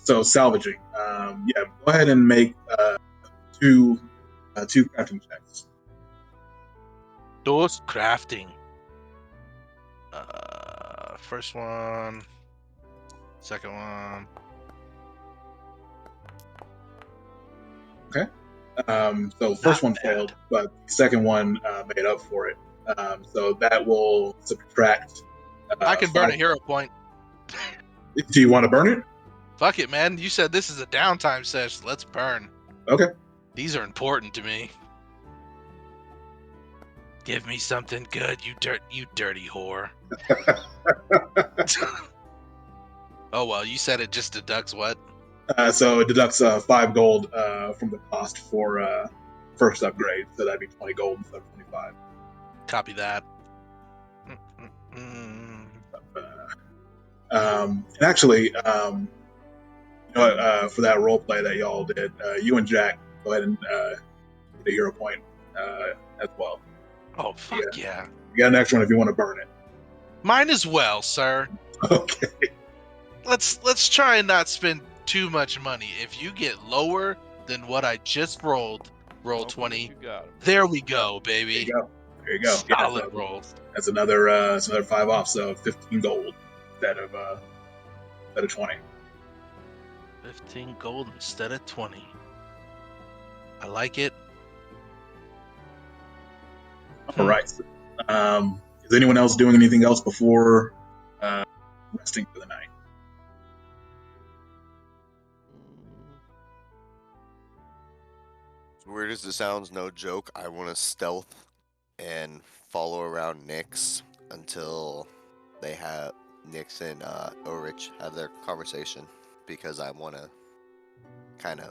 So salvaging. Go ahead and make two crafting checks. Those crafting. First one, second one. So first Not one bad. failed, but the second one made up for it. So that will subtract. I can burn a 5. hero point. Do you want to burn it? Fuck it, man. You said this is a downtime session. Let's burn. Okay. These are important to me. Give me something good, you dirty whore. Oh well, you said it just deducts what? So it deducts 5 gold from the cost for first upgrade. So that'd be 20 gold instead of 25. Copy that. And actually, for that role play that y'all did, you and Jack go ahead and get a hero point as well. Oh fuck yeah. You got an extra one if you want to burn it. Mine as well, sir. Okay. Let's try and not spend too much money. If you get lower than what I just rolled, roll Don't forget 20. You got 'em. There we go, baby. There you go. Solid So rolls. that's another 5 off, so 15 gold instead of 20. 15 gold instead of 20. I like it. All right. Is anyone else doing anything else before resting for the night? As weird as it sounds, no joke, I want to stealth and follow around Nyx until they have Nyx and Ulrich have their conversation, because I want to kind of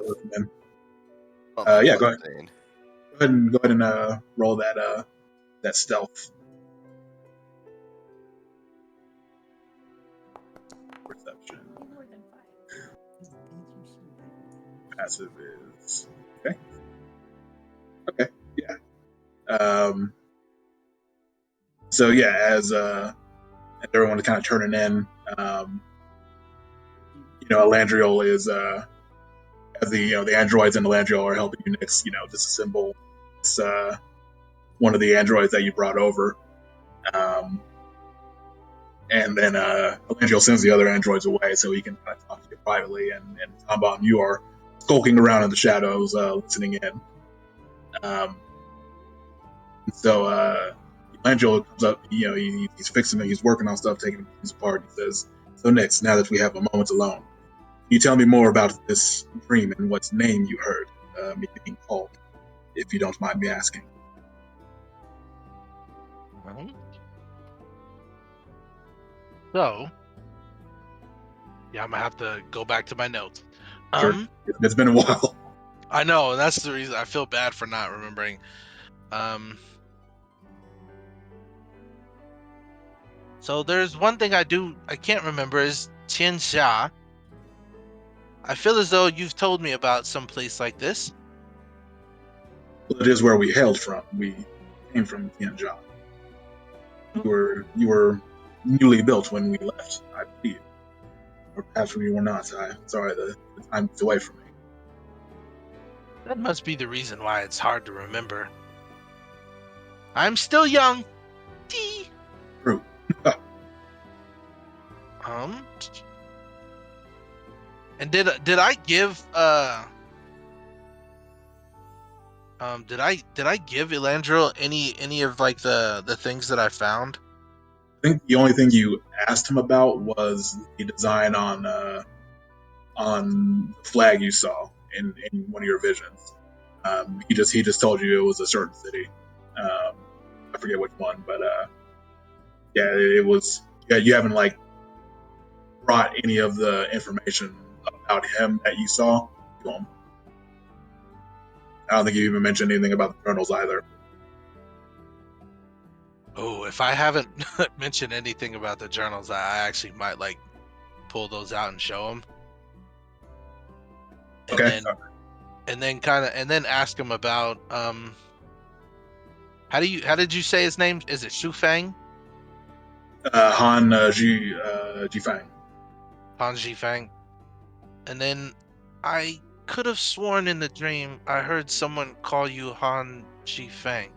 bump into Yeah, what go they're ahead. saying. Go ahead and roll that stealth perception. More than 5. Passive is okay. Okay, yeah. So yeah, as everyone is kind of turning in, Landrieu is as the androids in the Landrieu are helping you next, disassemble this, one of the androids that you brought over. And then Landrieu sends the other androids away so he can kind of talk to you privately. And Tombom, you are skulking around in the shadows, listening in. So Landrieu comes up, he's fixing it, he's working on stuff, taking things apart. He says, "So next, now that we have a moment alone, can you tell me more about this dream and what name you heard me being called, if you don't mind me asking?" So, yeah, I'm gonna have to go back to my notes. Sure. It's been a while. I know, and that's the reason I feel bad for not remembering. So there's one thing I can't remember is Tianxia. I feel as though you've told me about some place like this. Well, it is where we hailed from. We came from Tianjia. You were newly built when we left, I believe. Or perhaps we were not. I'm sorry, the time is away from me. That must be the reason why it's hard to remember. I'm still young. Tee. True. And did I give did I give Elandro any of like the things that I found? I think the only thing you asked him about was the design on the flag you saw in one of your visions. He just told you it was a certain city. I forget which one, but yeah, it was. Yeah, you haven't like brought any of the information about him that you saw to him. I don't think you even mentioned anything about the journals either. Oh, if I haven't mentioned anything about the journals, I actually might like pull those out and show him. And Okay. then ask him about how did you say his name? Is it Shu Fang? Han Jifang. Han Jifang. And then I could have sworn in the dream I heard someone call you Han Jifang.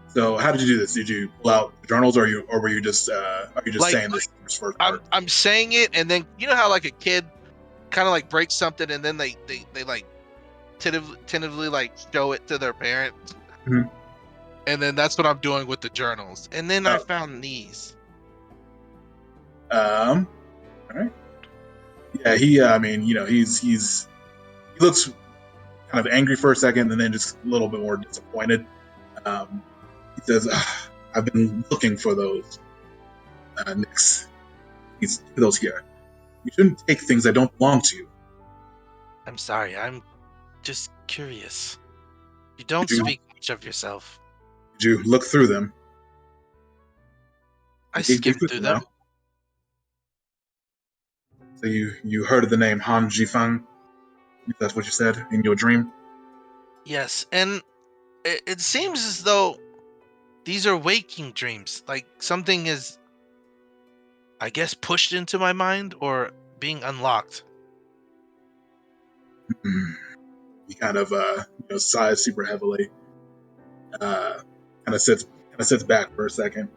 So how did you do this? Did you pull out the journals, or were you just Like, saying this first part? I'm saying it, and then you know how like a kid kind of like breaks something, and then they like tentatively like show it to their parents. Mhm. And then that's what I'm doing with the journals. And then I found these. All right. Yeah, he. I mean, he looks kind of angry for a second, and then just a little bit more disappointed. He says, "I've been looking for those Nyx. Those here. You shouldn't take things that don't belong to you." I'm sorry, I'm just curious. You don't speak much of yourself. Did you look through them? I skimmed through them. So you heard of the name Han Jifang? That's what you said in your dream? Yes, and it seems as though these are waking dreams. Like something is, I guess, pushed into my mind or being unlocked. He kind of sighs super heavily. Kind of sits back for a second.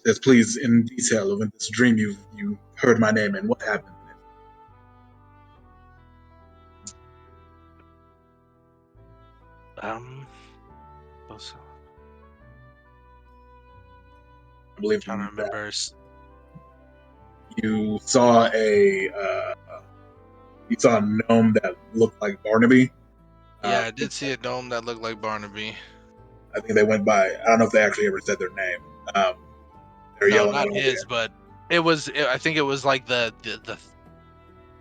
Says, "Please, in detail of in this dream you heard my name and what happened." Also, I believe trying to that remember. you saw a gnome that looked like Barnaby. Yeah, I did see a dome that looked like Barnaby. I think they went by. I don't know if they actually ever said their name. They're No, yelling not out his, but it was. I think it was like the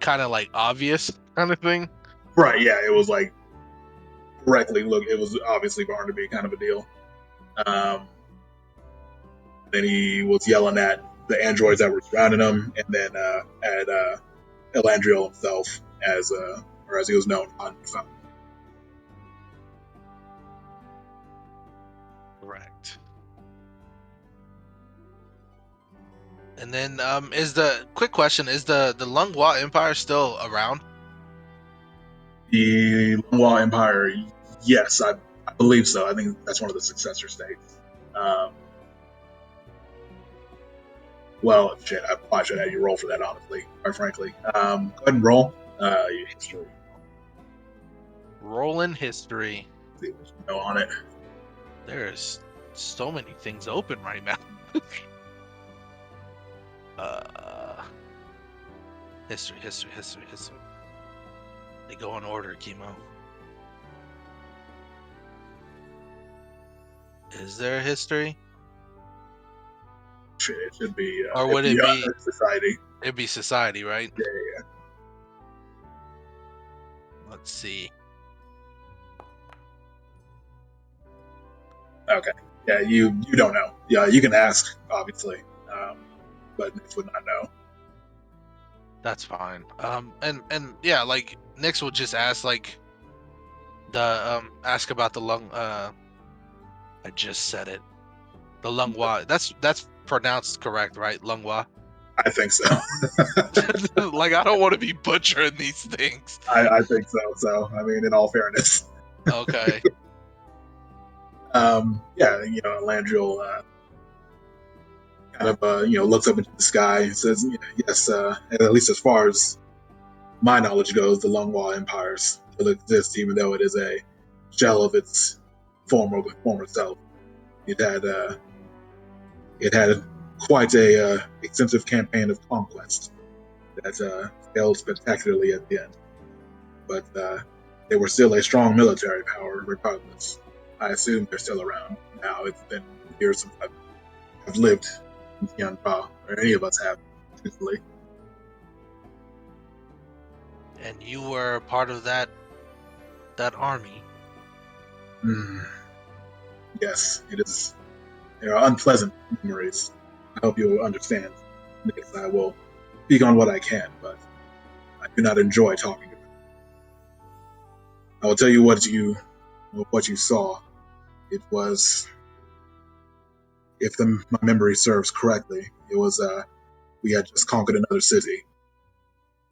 kind of like obvious kind of thing. Right, yeah, it was like directly look. It was obviously Barnaby kind of a deal. Um, then he was yelling at the androids that were surrounding him, and then at Landrieu himself, or as he was known on Fountain. Correct. And then, is the quick question: is the Lunghwa Empire still around? The Longwall Empire, yes, I believe so. I think that's one of the successor states. Well, shit, I probably should have you roll for that, honestly, quite frankly. Go ahead and roll your history. Rolling history. See what you know on it. There's so many things open right now. History. They go in order, Chemo. Is there a history? Shit, it should be. Or would it be society? It'd be society, right? Yeah. Let's see. Okay. Yeah, you don't know. Yeah, you can ask, obviously, but Nix would not know. That's fine. And yeah, like Nix will just ask like ask about the lung. I just said it. The Lunghwa. That's pronounced correct, right? Lunghwa. I think so. Like I don't want to be butchering these things. I think so. So I mean, in all fairness. Okay. Yeah, Landrieu kind of looks up into the sky and says, yes, at least as far as my knowledge goes, the Lungwa empires still exist, even though it is a shell of its former self. It had quite a extensive campaign of conquest that failed spectacularly at the end, but they were still a strong military power regardless. I assume they're still around now. It's been years since I've lived in Tianpa, or any of us have, truthfully. And you were part of that army. Yes, it is. There are unpleasant memories. I hope you will understand. Because I will speak on what I can, but I do not enjoy talking about it. I will tell you what you saw. It was, if my memory serves correctly, it was we had just conquered another city.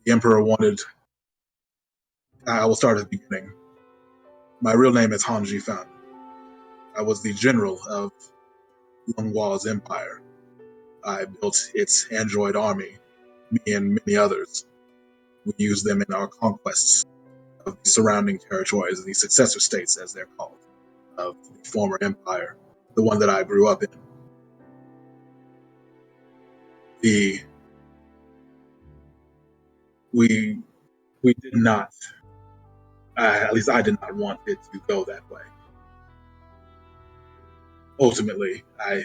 The Emperor wanted. I will start at the beginning. My real name is Hanji Fan. I was the general of Lungwa's empire. I built its android army, me and many others. We used them in our conquests of the surrounding territories, the successor states, as they're called, of the former empire, the one that I grew up in. We did not, at least I did not want it to go that way. Ultimately, I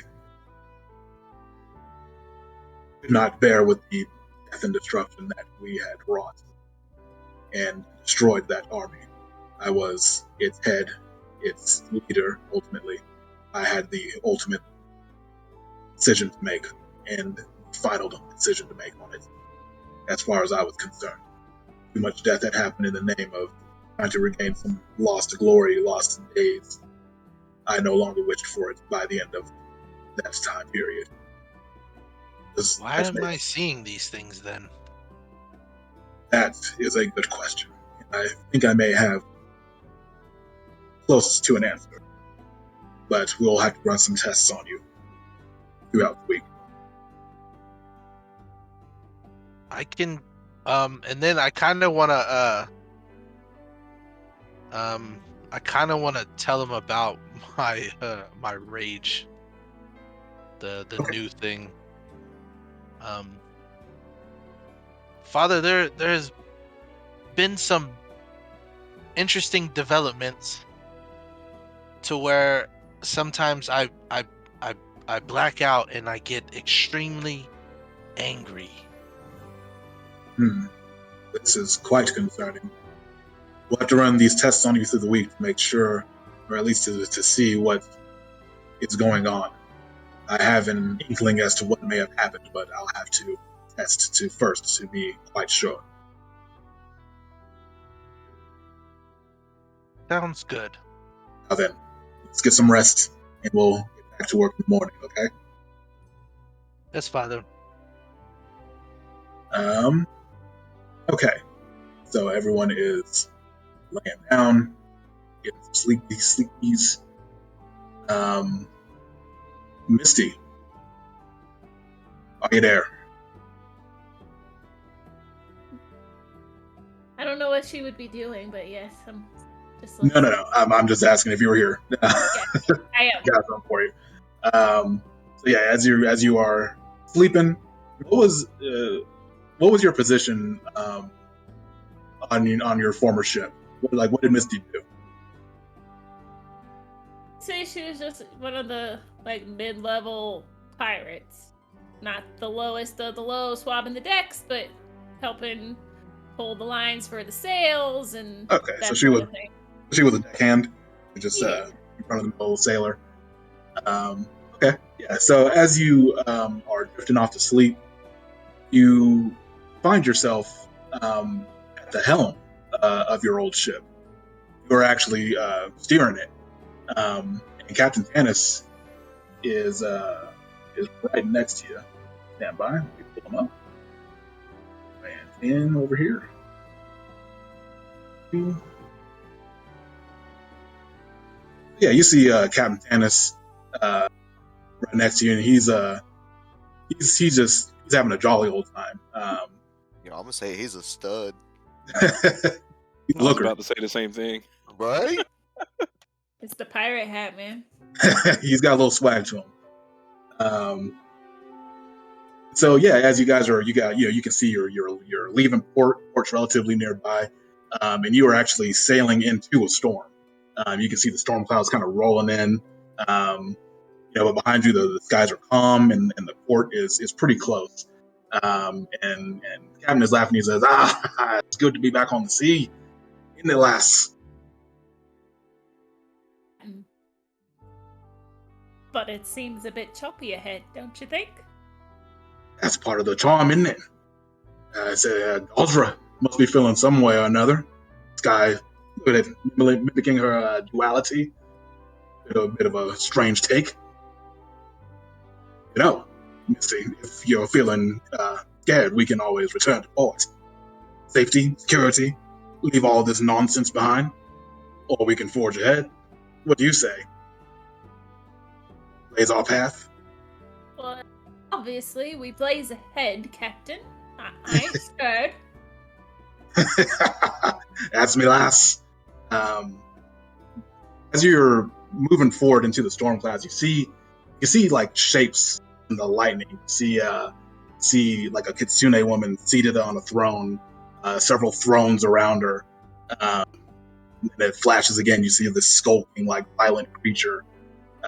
could not bear with the death and destruction that we had wrought and destroyed that army. I was its head, its leader, ultimately. I had the ultimate decision to make and the final decision to make on it, as far as I was concerned. Too much death had happened in the name of trying to regain some lost glory, lost days. I no longer wished for it by the end of that time period. Why am I seeing these things then? That is a good question. I think I may have closest to an answer, but we'll have to run some tests on you throughout the week. I can, and then I kind of want to, I kind of want to tell him about my my rage, the new thing. Father, there's been some interesting developments to where sometimes I black out and I get extremely angry. This is quite concerning. We'll have to run these tests on you through the week to make sure, or at least to see what is going on. I have an inkling as to what may have happened, but I'll have to test first to be quite sure. Sounds good. Now then, let's get some rest, and we'll get back to work in the morning, okay? Yes, Father. Okay. So everyone is laying down, getting some sleepies. Misty, are you there? I don't know what she would be doing, but yes, I'm just No. I'm just asking if you were here. Yeah, I am. Got something for you. So yeah, as you are sleeping, what was your position on your former ship? What did Misty do? Say she was just one of the mid-level pirates, not the lowest of the low, swabbing the decks, but helping hold the lines for the sails and Okay, that so she sort was of thing. she was a deckhand, just Yeah. in front of the middle sailor. Okay, yeah. So as you are drifting off to sleep, you find yourself at the helm of your old ship. You're actually steering it, and Captain Tanis is right next to you. Stand by. Let me pull him up. And in over here. Yeah, you see Captain Tanis right next to you, and he's having a jolly old time. Yeah, I'm gonna say he's a stud, He's I a was looker. about to say the same thing. right? It's the pirate hat, man. He's got a little swag to him. So yeah, as you guys are, you can see you're leaving port's relatively nearby, and you are actually sailing into a storm. You can see the storm clouds kind of rolling in. But behind you, the skies are calm, and the port is pretty close. And Captain is laughing. He says, it's good to be back on the sea. Isn't it, lass?" But it seems a bit choppy ahead, don't you think? That's part of the charm, isn't it? I said, Dodra must be feeling some way or another. Sky, look at it, mimicking her duality. A bit of a strange take. Misty, if you're feeling scared, we can always return to port. Safety, security, leave all this nonsense behind. Or we can forge ahead. What do you say? Blaze our path? Well, obviously, we blaze ahead, Captain. I ain't scared. That's me, lass. As you're moving forward into the storm clouds, you see like shapes in the lightning. You see like a kitsune woman seated on a throne, several thrones around her. And it flashes again. You see this skulking, like violent creature.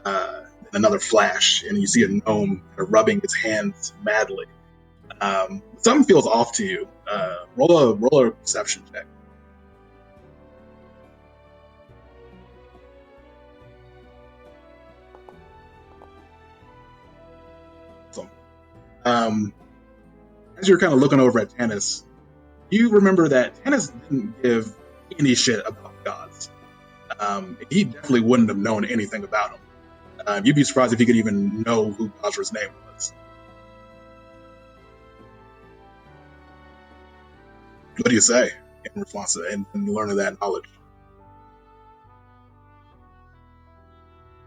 And another flash, and you see a gnome rubbing its hands madly. Something feels off to you. Roll a perception check. As you're kind of looking over at Tanis, you remember that Tanis didn't give any shit about gods. He definitely wouldn't have known anything about them. You'd be surprised if he could even know who Gosra's name was. What do you say in response to that and learning that knowledge?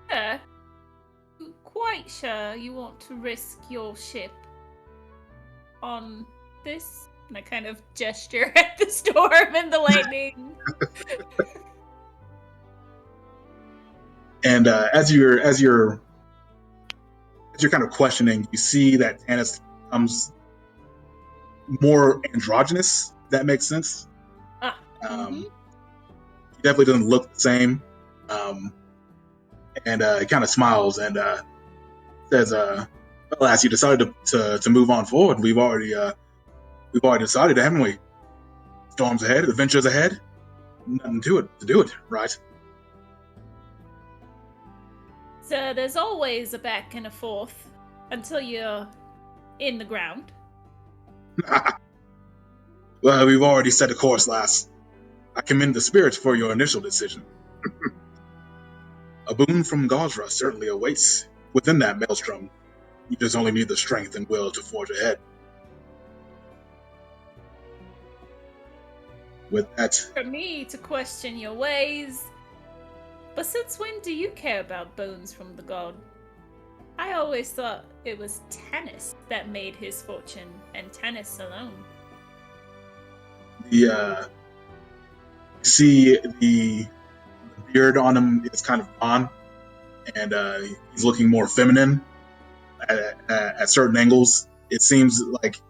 Yeah. I'm quite sure you want to risk your ship on this? And I kind of gesture at the storm and the lightning. And as you're kind of questioning, you see that Tannis becomes more androgynous. If that makes sense. He definitely doesn't look the same. And he kind of smiles and says, "Well, as you decided to move on forward, we've already decided, haven't we? Storms ahead, adventures ahead. Nothing to do it, right?" So there's always a back and a forth until you're in the ground. Well, we've already set a course, lass. I commend the spirits for your initial decision. A boon from Gosra certainly awaits within that maelstrom. You just only need the strength and will to forge ahead. With that, For me to question your ways. But since when do you care about boons from the god? I always thought it was Tannis that made his fortune, and Tannis alone. you see the beard on him is kind of gone, and he's looking more feminine at certain angles. It seems like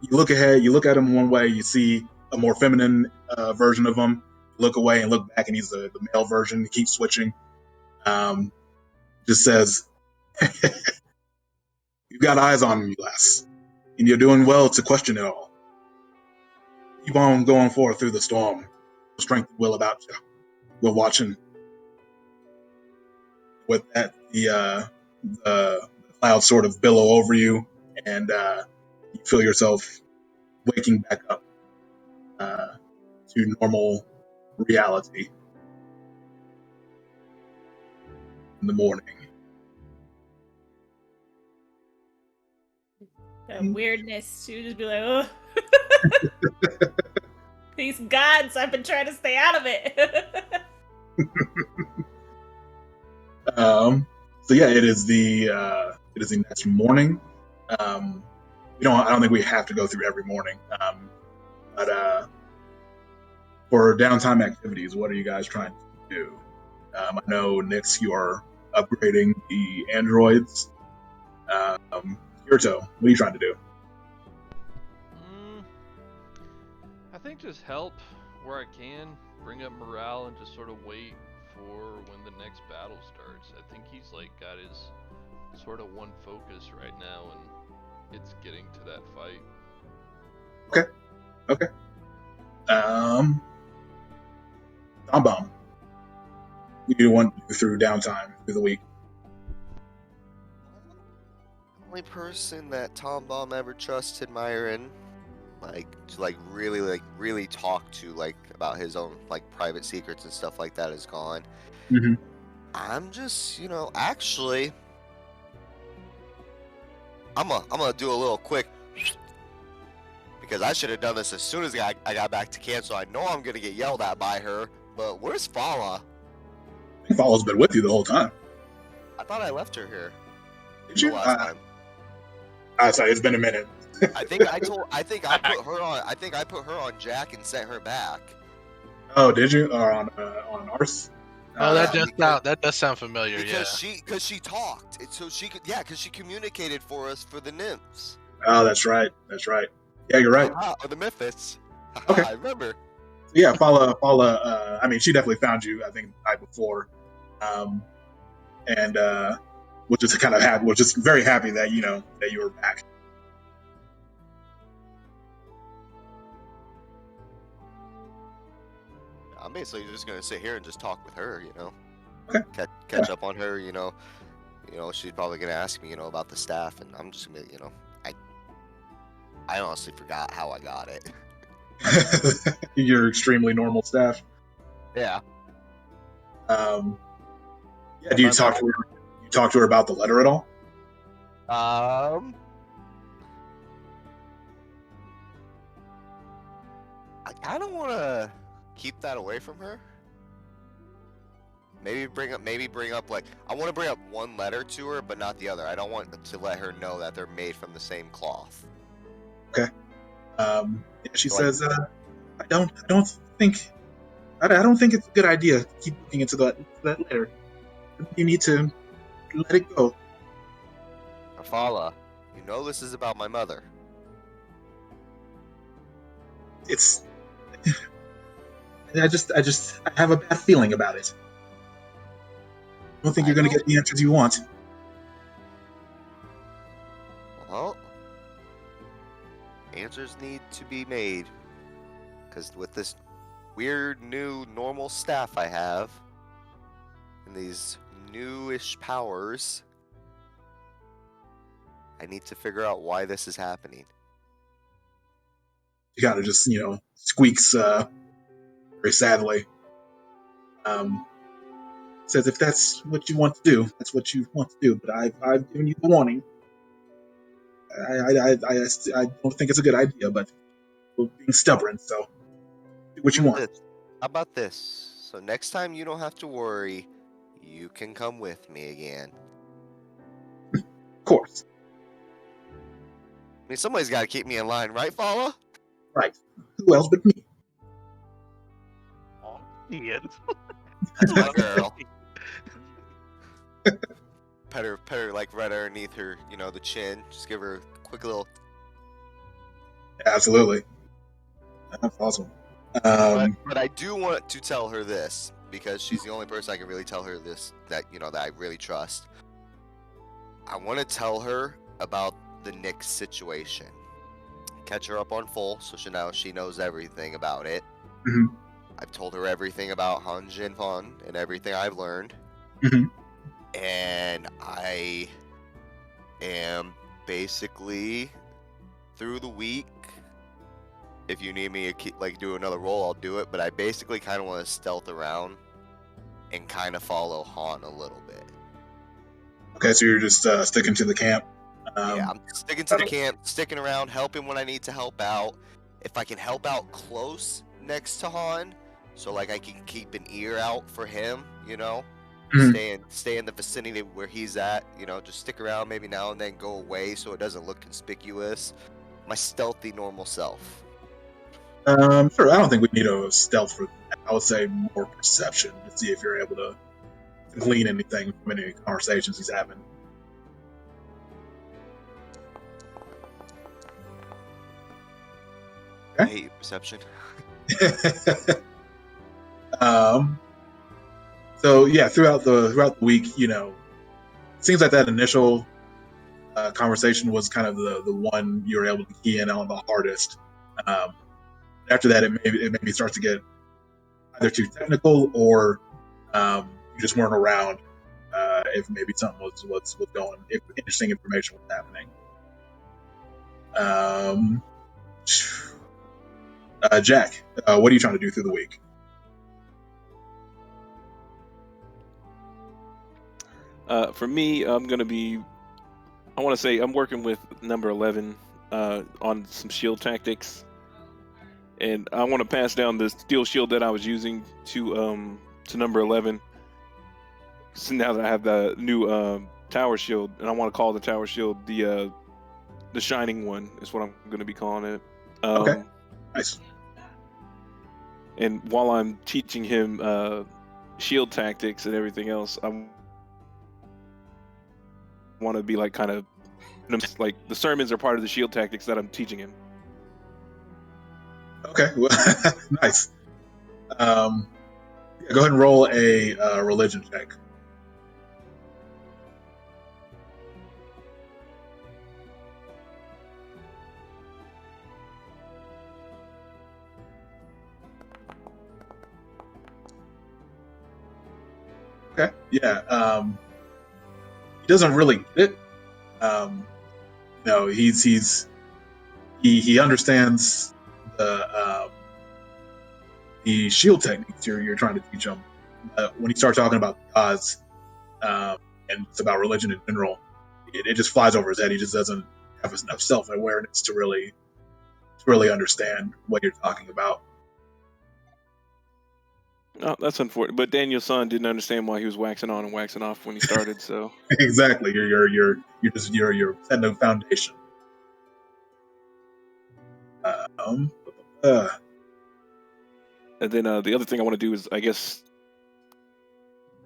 you look ahead, you look at him one way, you see a more feminine version of him. You look away and look back, and he's the male version. He keeps switching. Just says, "You've got eyes on me, lass, and you're doing well to question it all. Keep on going forward through the storm. Strength and will about you. We're watching." With that, the clouds sort of billow over you, and you feel yourself waking back up to normal reality in the morning. The weirdness, she would just be like, oh. These gods, I've been trying to stay out of it. So yeah, it is the next morning. I don't think we have to go through every morning. But for downtime activities, what are you guys trying to do? I know, Nix, you are upgrading the androids. Yurto, what are you trying to do? I think just help where I can, bring up morale, and just sort of wait for when the next battle starts. I think he's like got his sort of one focus right now, and it's getting to that fight. Okay. Tom Bomb. You want through downtime through the week. Only person that Tom Bomb ever trusted Myron, to really talk to about his own private secrets and stuff like that is gone. Mm-hmm. I'm just actually I'm gonna do a little quick because I should have done this as soon as I got back to camp, so I know I'm gonna get yelled at by her. But where's Fala? I think Fala's been with you the whole time. I thought I left her here. Did you? The last time. Sorry, it's been a minute. I think I put her on Jack and sent her back. Oh, did you? Or on Ars? Oh, that does sound familiar. Because she talked, so she could, because she communicated for us for the nymphs. Oh, that's right. Yeah, you're right. Or the Memphis. Okay. I remember. Yeah, Fala. I mean, she definitely found you. I think the night before, and was just kind of happy. Was just very happy that that you were back. I'm basically just gonna sit here and just talk with her, Okay. Catch up on her, she's probably gonna ask me, about the staff, and I'm just gonna, I honestly forgot how I got it. Your extremely normal staff. Yeah. Yeah. Do you talk to her? You talk to her about the letter at all? I kind of want to keep that away from her. Maybe bring up I want to bring up one letter to her, but not the other. I don't want to let her know that they're made from the same cloth. Okay. She says, I don't think it's a good idea to keep looking into that letter. You need to let it go. Afala, you know this is about my mother. It's. I have a bad feeling about it. I don't think you're going to get the answers you want. Well, answers need to be made. Because with this weird new normal staff I have, and these newish powers, I need to figure out why this is happening. She kind of just, squeaks very sadly. Says, if that's what you want to do, that's what you want to do. But I've given you the warning. I don't think it's a good idea, but we're being stubborn, so do what you want. How about this? So next time you don't have to worry. You can come with me again. Of course. I mean, somebody's got to keep me in line, right, Fala? Right. Who else but me? Oh, Ian. That's my girl. Pet her like right underneath her, the chin. Just give her a quick little. Absolutely. That's awesome. But I do want to tell her this because she's the only person I can really tell her this that I really trust. I want to tell her about the Nick situation. Catch her up on full, so she knows everything about it. Mm-hmm. I've told her everything about Han Jin Fun and everything I've learned. Mm-hmm. And I am basically through the week. If you need me to do another roll, I'll do it. But I basically kind of want to stealth around and kind of follow Han a little bit. Okay, so you're just sticking to the camp. Yeah, I'm sticking to the camp, sticking around, helping when I need to help out. If I can help out close next to Han, so I can keep an ear out for him, Mm-hmm. stay in the vicinity where he's at, just stick around maybe now and then, go away so it doesn't look conspicuous. My stealthy normal self. Sure. I don't think we need a stealth for that. I would say more perception to see if you're able to glean anything from any conversations he's having. Okay. I hate your perception. So yeah, throughout the week, it seems like that initial conversation was kind of the one you were able to key in on the hardest. After that, it maybe starts to get either too technical or you just weren't around if maybe something was going, if interesting information was happening. Jack, what are you trying to do through the week? For me, I want to say I'm working with number 11 on some shield tactics. And I want to pass down the steel shield that I was using to number 11. So now that I have the new tower shield, and I want to call the tower shield the shining one is what I'm going to be calling it. Okay, nice. And while I'm teaching him shield tactics and everything else, I want to be kind of like the sermons are part of the shield tactics that I'm teaching him. Okay, well, nice. Go ahead and roll a religion check. Okay, yeah. He doesn't really get it. He understands the shield techniques you're trying to teach him. When you start talking about gods and it's about religion in general, it just flies over his head. He just doesn't have enough self-awareness to really understand what you're talking about. Oh, that's unfortunate. But Daniel's son didn't understand why he was waxing on and waxing off when he started. So Exactly, you're setting a foundation. And then the other thing I want to do is, I guess,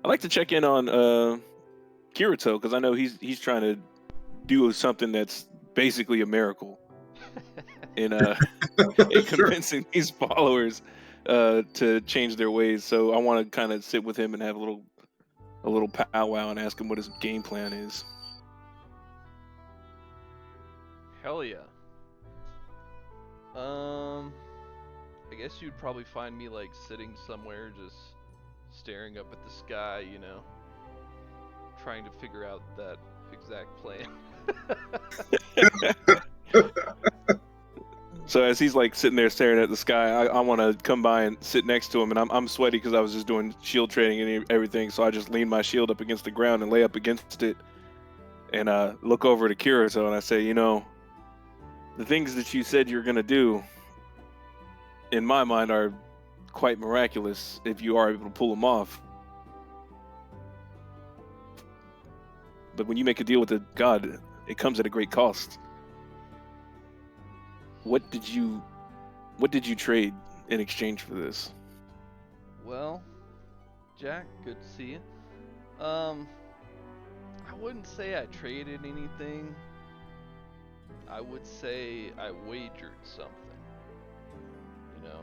I'd like to check in on Kirito, because I know he's trying to do something that's basically a miracle in in convincing these followers to change their ways. So I want to kind of sit with him and have a little powwow and ask him what his game plan is. Hell yeah. I guess you'd probably find me like sitting somewhere just staring up at the sky, you know, trying to figure out that exact plan. So as he's like sitting there staring at the sky, I want to come by and sit next to him, and I'm sweaty because I was just doing shield training and everything. So I just lean my shield up against the ground and lay up against it, and look over to Kirito and I say, you know, the things that you said you're gonna do, in my mind, are quite miraculous if you are able to pull them off. But when you make a deal with a god, it comes at a great cost. What did you trade in exchange for this? Well, Jack, good to see you. I wouldn't say I traded anything. I would say I wagered something, you know.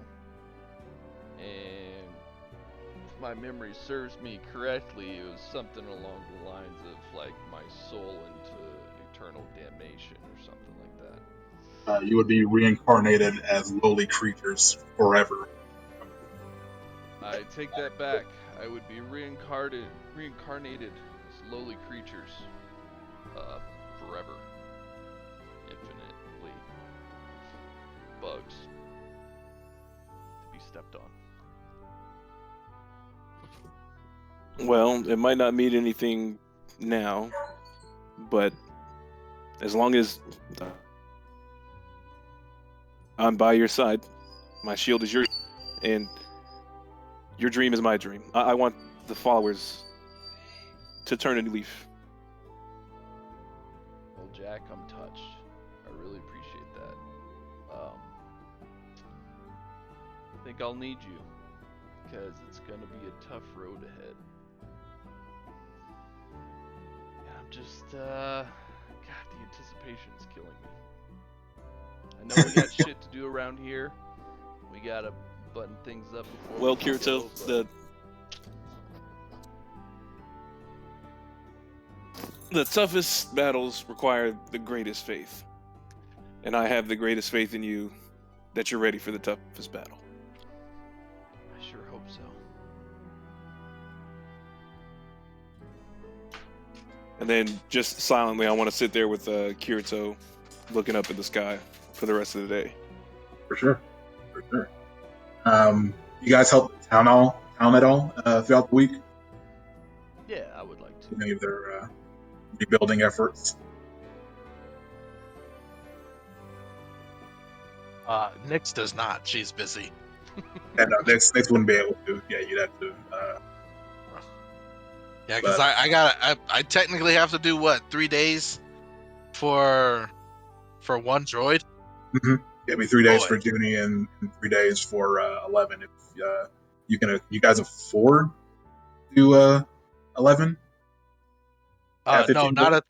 And if my memory serves me correctly, it was something along the lines of like my soul into eternal damnation or something like that. You would be reincarnated as lowly creatures forever. I take that back. I would be reincarnated as lowly creatures, forever, infinitely. Bugs to be stepped on. Well, it might not mean anything now, but as long as I'm by your side, my shield is yours, and your dream is my dream. I want the followers to turn a new leaf. Well, Jack, I'm touched. I really appreciate that. I think I'll need you, because it's gonna be a tough road ahead. And I'm just, God, the anticipation's killing me. I know we got shit to do around here. We gotta button things up before. Well, we can Kirito, go, the toughest battles require the greatest faith. And I have the greatest faith in you that you're ready for the toughest battle. I sure hope so. And then just silently, I want to sit there with Kirito looking up at the sky for the rest of the day. For sure. You guys help the town at all throughout the week? Yeah, I would like to. Any of their rebuilding efforts? Nyx does not. She's busy. Yeah, no, Nyx wouldn't be able to. Yeah, you'd have to. Yeah, because I technically have to do what, 3 days for one droid. Mm-hmm. It'd be 3 days Boy. for Junie and 3 days for 11. If you guys afford to do 11? No, not at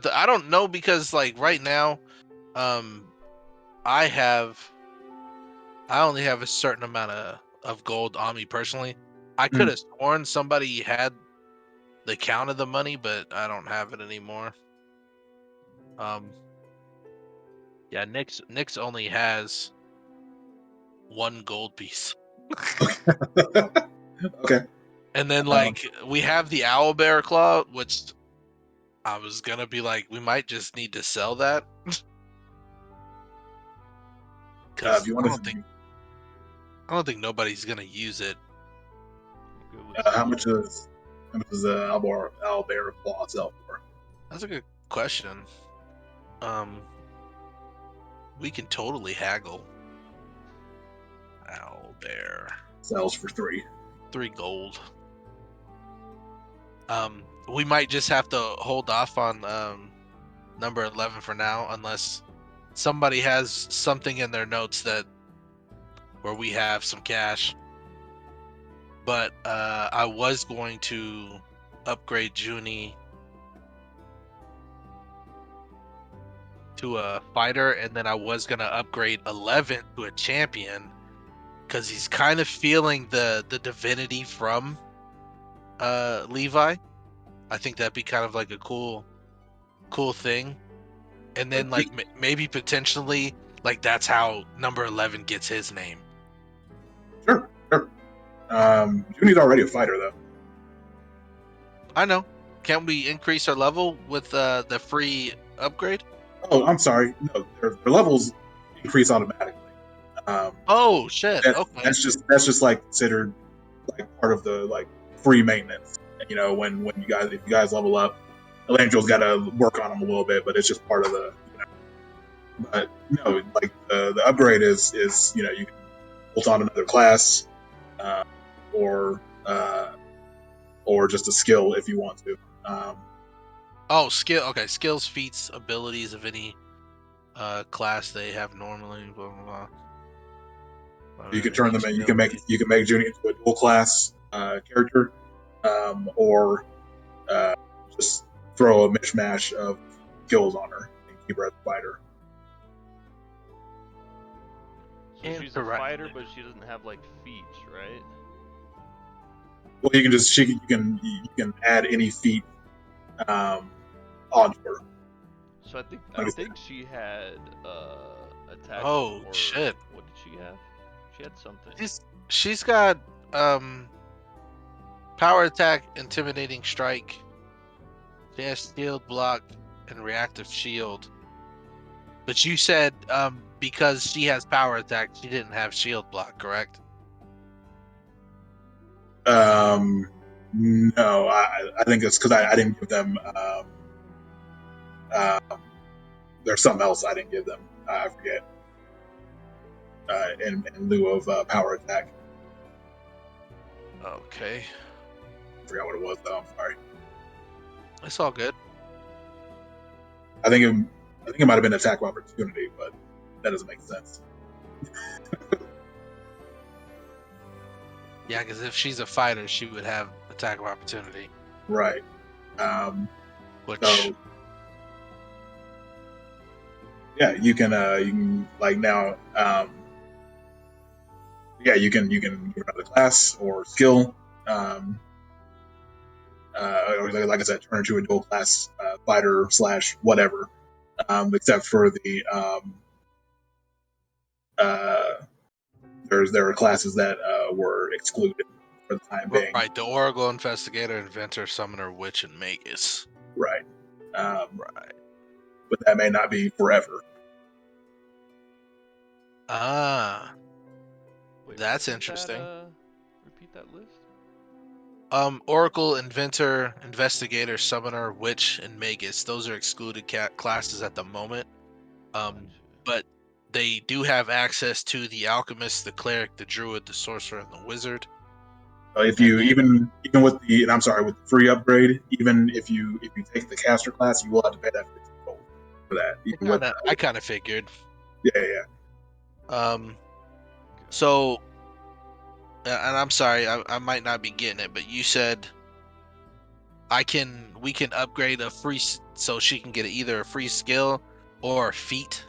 the. I don't know, because like right now, I only have a certain amount of gold on me personally. I could have sworn somebody had the count of the money, but I don't have it anymore. Yeah, Nyx only has 1 gold piece. Okay. And then like we have the owlbear claw, which I was gonna be like, we might just need to sell that. Because If you I want don't think nobody's gonna use it. how much is Owlbear Claw sell for? That's a good question. We can totally haggle. Owlbear Sells for 3. 3 gold. We might just have to hold off on number 11 for now, unless somebody has something in their notes where we have some cash. but I was going to upgrade Junie to a fighter, and then I was gonna upgrade 11 to a champion because he's kind of feeling the divinity from Levi. I think that'd be kind of like a cool thing. And then like maybe potentially like that's how number 11 gets his name. Sure. Junie's already a fighter, though. I know. Can't we increase our level with the free upgrade? Oh, I'm sorry. No, their levels increase automatically. Oh shit. Okay. That's just like considered like part of the like free maintenance. You know, when if you guys level up, Landrieu's got to work on them a little bit, but it's just part of the. But no, like the upgrade is you know you can bolt on another class, or just a skill if you want to. Oh, skill. Okay, skills, feats, abilities of any class they have normally. Blah blah blah. You can turn them in. You can make Junie into a dual class character, or just throw a mishmash of skills on her and keep her as a fighter. So she's a fighter, but she doesn't have like feats, right? Well, you can add any feat onto her. So I think she had attack. Oh or, shit! What did she have? She had something. She's got power attack, intimidating strike. She has shield block and reactive shield. But you said because she has power attack, she didn't have shield block, correct? No, I think it's because I didn't give them. There's something else I didn't give them. I forget. In lieu of power attack. Okay. I forgot what it was though. I'm sorry. It's all good. I think it might have been attack of opportunity, but that doesn't make sense. Yeah, because if she's a fighter, she would have attack of opportunity. Right. Which So yeah, you can like now. Yeah, you can give another class or skill. Or like I said, turn into a dual class fighter / whatever. Except for the there are classes that were excluded for the time being. right, the Oracle, Investigator, Inventor, Summoner, Witch, and Magus. Right. Right. But that may not be forever. Ah. Wait, That's repeat interesting. Repeat that list. Oracle, Inventor, Investigator, Summoner, Witch, and Magus. Those are excluded classes at the moment. Gotcha. But they do have access to the Alchemist, the Cleric, the Druid, the Sorcerer, and the Wizard. If you even with the with the free upgrade, even if you take the caster class, you will have to pay that 50 gold for that. I kind of figured. Yeah. So, and I'm sorry, I might not be getting it, but you said we can upgrade a free, so she can get either a free skill or a feat,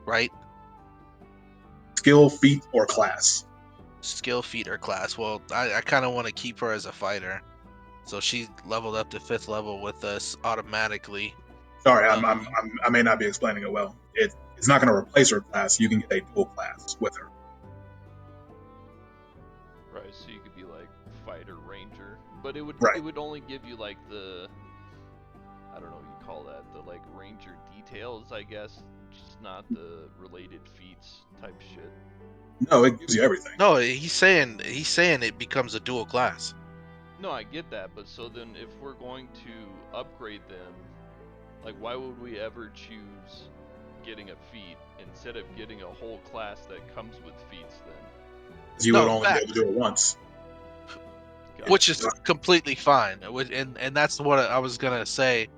right? Skill, feat, or class. Skill, feat, or class. Well, I kind of want to keep her as a fighter, so she leveled up to 5th level with us automatically. Sorry, I may not be explaining it well. It's not going to replace her class. You can get a dual class with her. Right, so you could be like fighter ranger, but it would only give you like the, I don't know what you call that, the like ranger details, I guess, just not the related feats type shit. No, it gives you everything. No, he's saying it becomes a dual class. No, I get that, but so then if we're going to upgrade them, like why would we ever choose getting a feat instead of getting a whole class that comes with feats then? You would only be able to do it once. Which is completely fine. And that's what I was gonna say.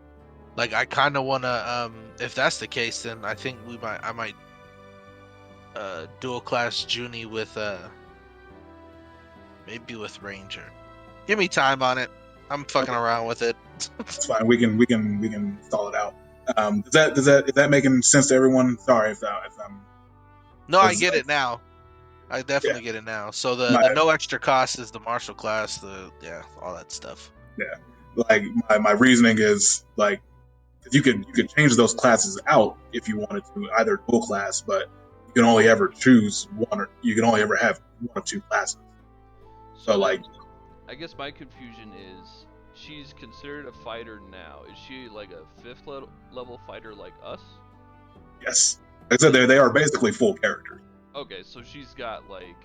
Like I kinda wanna if that's the case, then I think I might dual class Junie with Maybe with Ranger. Give me time on it. I'm fucking around with it. It's fine. We can stall it out. Is that making sense to everyone? Sorry if I'm. No, I was, get it now. I yeah, definitely get it now. So my, the no extra cost is the martial class. All that stuff. yeah. Like my reasoning is like you could change those classes out if you wanted to, either dual class, but you can only ever choose one, or you can only ever have one of two classes. So like, then, I guess my confusion is she's considered a fighter now. Is she like a 5th level fighter like us? yes, like I said, they are basically full characters. Okay, so she's got like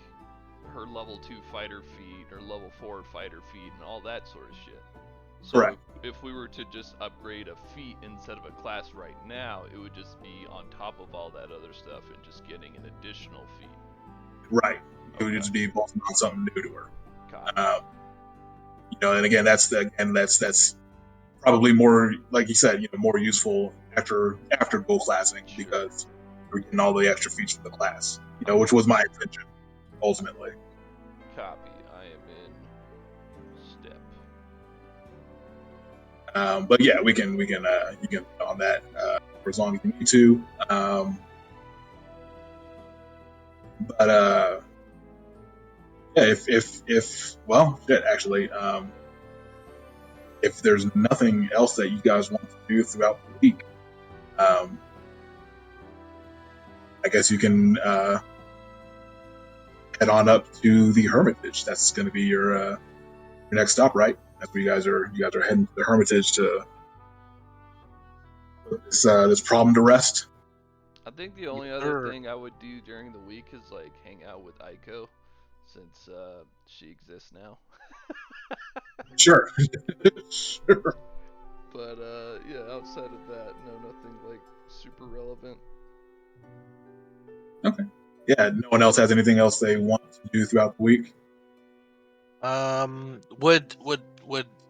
her level 2 fighter feat or level 4 fighter feat and all that sort of shit. So Correct. if we were to just upgrade a feat instead of a class right now, it would just be on top of all that other stuff and just getting an additional feat. Right. It would Okay. just be bolting on something new to her. Copy. And again, that's probably more, like you said, more useful after dual classing, Sure. because we're getting all the extra features of the class. Which was my intention ultimately. Copy. I am in step. But yeah, you can on that for as long as you need to. But yeah, if well, shit, actually, if there's nothing else that you guys want to do throughout the week, I guess you can head on up to the Hermitage. That's going to be your next stop, right? That's where you guys are heading to the Hermitage to put this problem to rest. I think the only other thing I would do during the week is like hang out with Aiko, since she exists now. Sure. Sure. But yeah, outside of that, no, nothing like super relevant. Okay. Yeah, no one else has anything else they want to do throughout the week? Would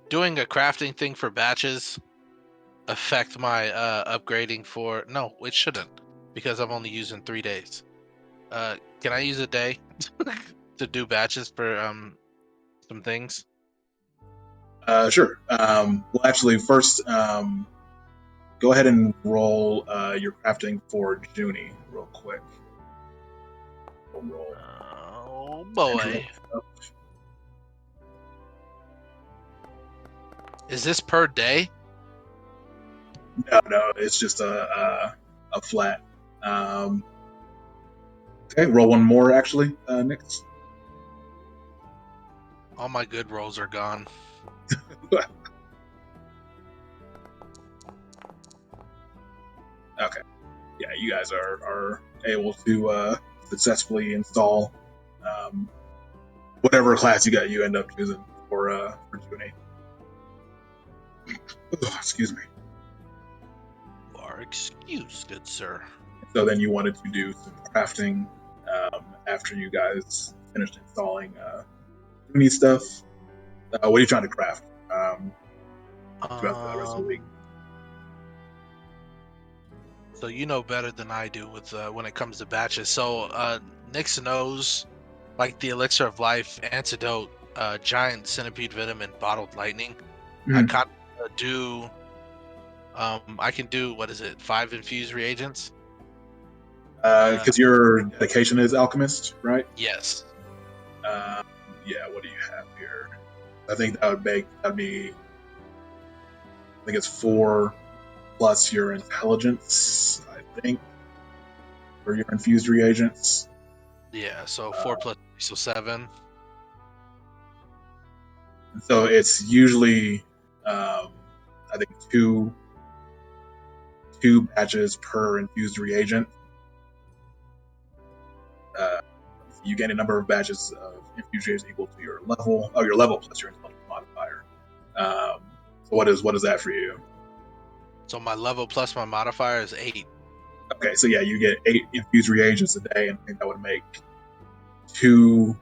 doing a crafting thing for batches affect my upgrading for? No, it shouldn't, because I'm only using 3 days. Can I use a day to do batches for some things? Sure. Well, actually, first, go ahead and roll your crafting for Junie real quick. Roll. Oh boy. Is this per day? No, it's just a flat. Okay, roll one more actually, Nix. All my good rolls are gone. Okay. Yeah, you guys are able to successfully install whatever class you end up choosing for Junie. Excuse me. You are excused, good sir. So then you wanted to do some crafting after you guys finished installing Junie stuff. What are you trying to craft throughout the rest of the week? So you know better than I do with when it comes to batches. So Nix knows, like the elixir of life, antidote, giant centipede venom, and bottled lightning. I kind of do. I can do, what is it, 5 infused reagents? Because your dedication is alchemist, right? Yes. Yeah. What do you have here? I think that'd be. I think it's 4 plus your intelligence. I think for your infused reagents. Yeah. So 4 plus 3, so 7. So it's usually, I think two batches per infused reagent. You gain a number of batches of infused reagents equal to your level. Oh, your level plus your intelligence modifier. So what is that for you? So my level plus my modifier is 8. Okay, so yeah, you get 8 infused reagents a day, and I think that would make two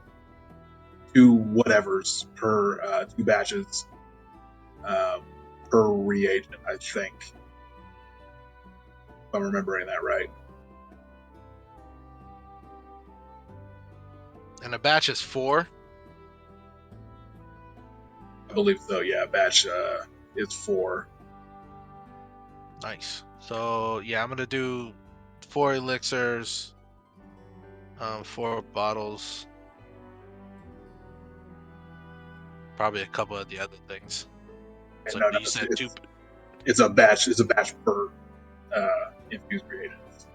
whatevers per 2 batches per reagent, I think. If I'm remembering that right. And a batch is 4. I believe so. Yeah, batch is 4. Nice. So yeah, I'm gonna do 4 elixirs, 4 bottles, probably a couple of the other things. So No, you said 2. It's a batch. It's a batch per infused reagents.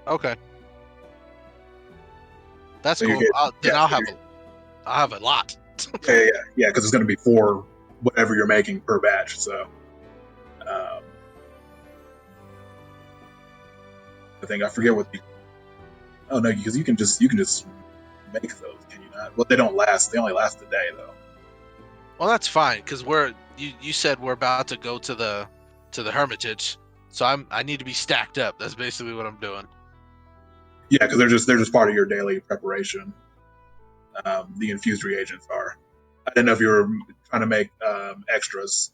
Okay, that's So you cool. get I'll have a lot. yeah, because it's going to be 4 whatever you're making per batch. So I think I forget what the. Oh no, because you can just make those, can you not? Well, they don't last. They only last a day though. Well, that's fine because you said we're about to go to the Hermitage, so I need to be stacked up. That's basically what I'm doing. Yeah, because they're just part of your daily preparation. The infused reagents are. I didn't know if you were trying to make extras,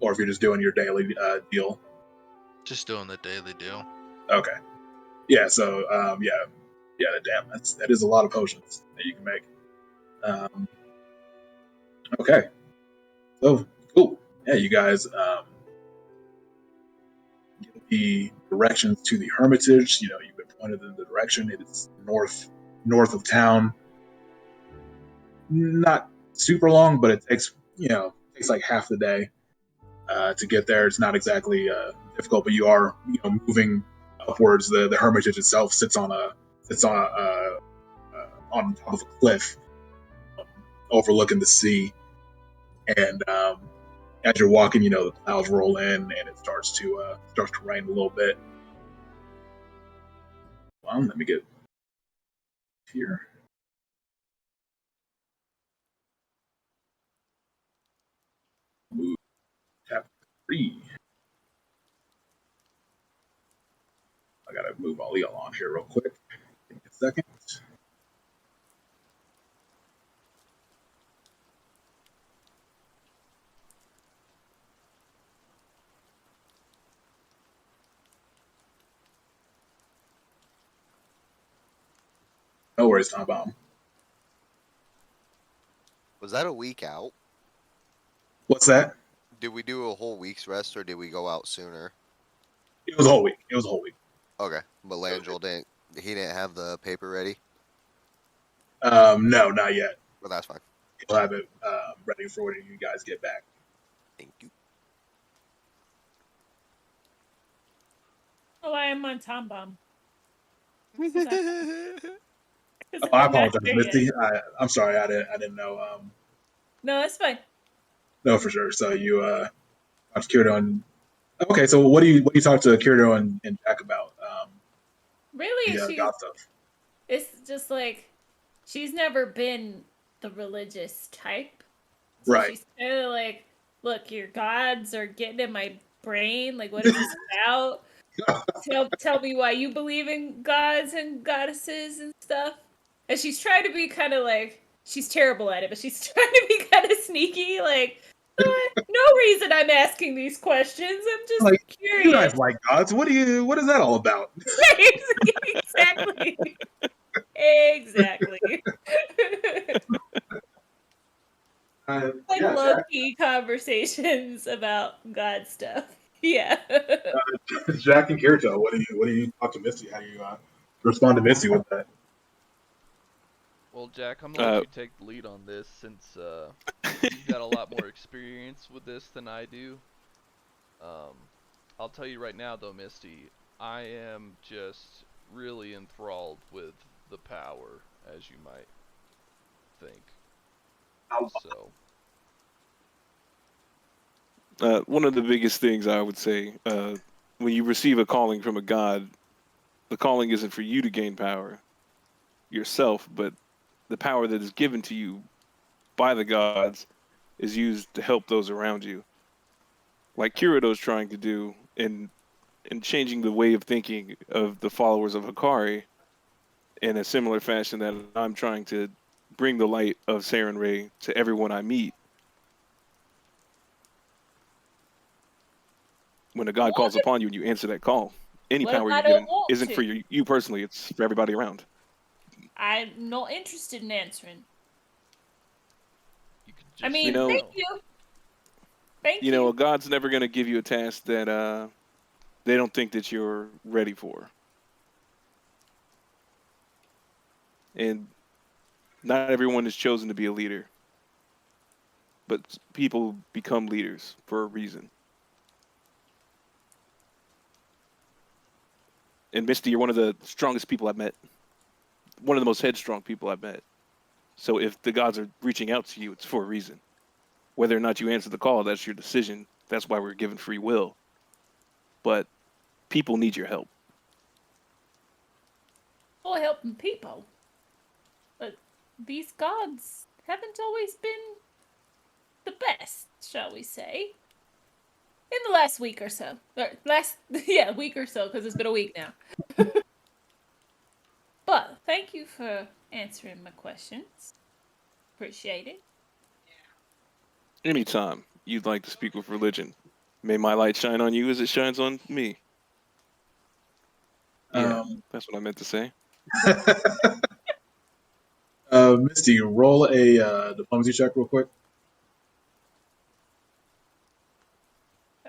or if you're just doing your daily deal. Just doing the daily deal. Okay. Yeah. So damn, that is a lot of potions that you can make. Okay. So cool. Yeah, you guys get the directions to the Hermitage. You know, you've been pointed in the direction. It is north of town. Not super long, but it takes like half the day to get there. It's not exactly difficult, but you are moving upwards. The Hermitage itself sits on on top of a cliff overlooking the sea, and as you're walking, the clouds roll in and it starts to rain a little bit. Well, let me get here. Move chapter 3. I gotta move all y'all on here real quick. Give me a second. No worries, Tom Bomb. Was that a week out? What's that? Did we do a whole week's rest, or did we go out sooner? It was a whole week. It was a whole week. Okay, but Landrieu didn't have the paper ready? No, not yet. Well, that's fine. He'll have it ready for when you guys get back. Thank you. Oh, I am on Tom Bomb. Oh, I apologize, Misty. I'm sorry. I didn't know. No, that's fine. No, for sure. So you talked to Kirito and okay. So what do you talk to Kirito and Jack about? Really, The God stuff. it's just like she's never been the religious type. So Right. she's kind of like, look, your gods are getting in my brain. Like, what is this about? Tell me why you believe in gods and goddesses and stuff. And she's trying to be kind of like, she's terrible at it, but she's trying to be kind of sneaky. Like, no reason I'm asking these questions. I'm just Like, curious. you guys like gods? What is that all about? Exactly. Exactly. Like Yeah, low-key conversations about God stuff. Yeah. Jack and Kirito, what do you talk to Misty? How do you respond to Misty with that? Well, Jack, I'm gonna let you take the lead on this since you've got a lot more experience with this than I do. I'll tell you right now, though, Misty, I am just really enthralled with the power, as you might think. So. One of the biggest things I would say, when you receive a calling from a god, the calling isn't for you to gain power yourself, but the power that is given to you by the gods is used to help those around you. Like Kirito's trying to do in changing the way of thinking of the followers of Hikari in a similar fashion that I'm trying to bring the light of Sarenrae to everyone I meet. When a god calls upon you and you answer that call, any power you're given isn't for you personally, it's for everybody around. I'm not interested in answering. I Just mean, so thank you. Thank You know, you. a god's never going to give you a task that they don't think that you're ready for. And not everyone is chosen to be a leader, but people become leaders for a reason. And Misty, you're one of the strongest people I've met. One of the most headstrong people I've met. So if the gods are reaching out to you, it's for a reason. Whether or not you answer the call, that's your decision. That's why we're given free will. But people need your help. For helping people. But these gods haven't always been the best, shall we say. In the last week or so. Week or so, because it's been a week now. But thank you for answering my questions. Appreciate it. Anytime you'd like to speak with religion, may my light shine on you as it shines on me. Yeah, that's what I meant to say. Misty, roll a diplomacy check real quick.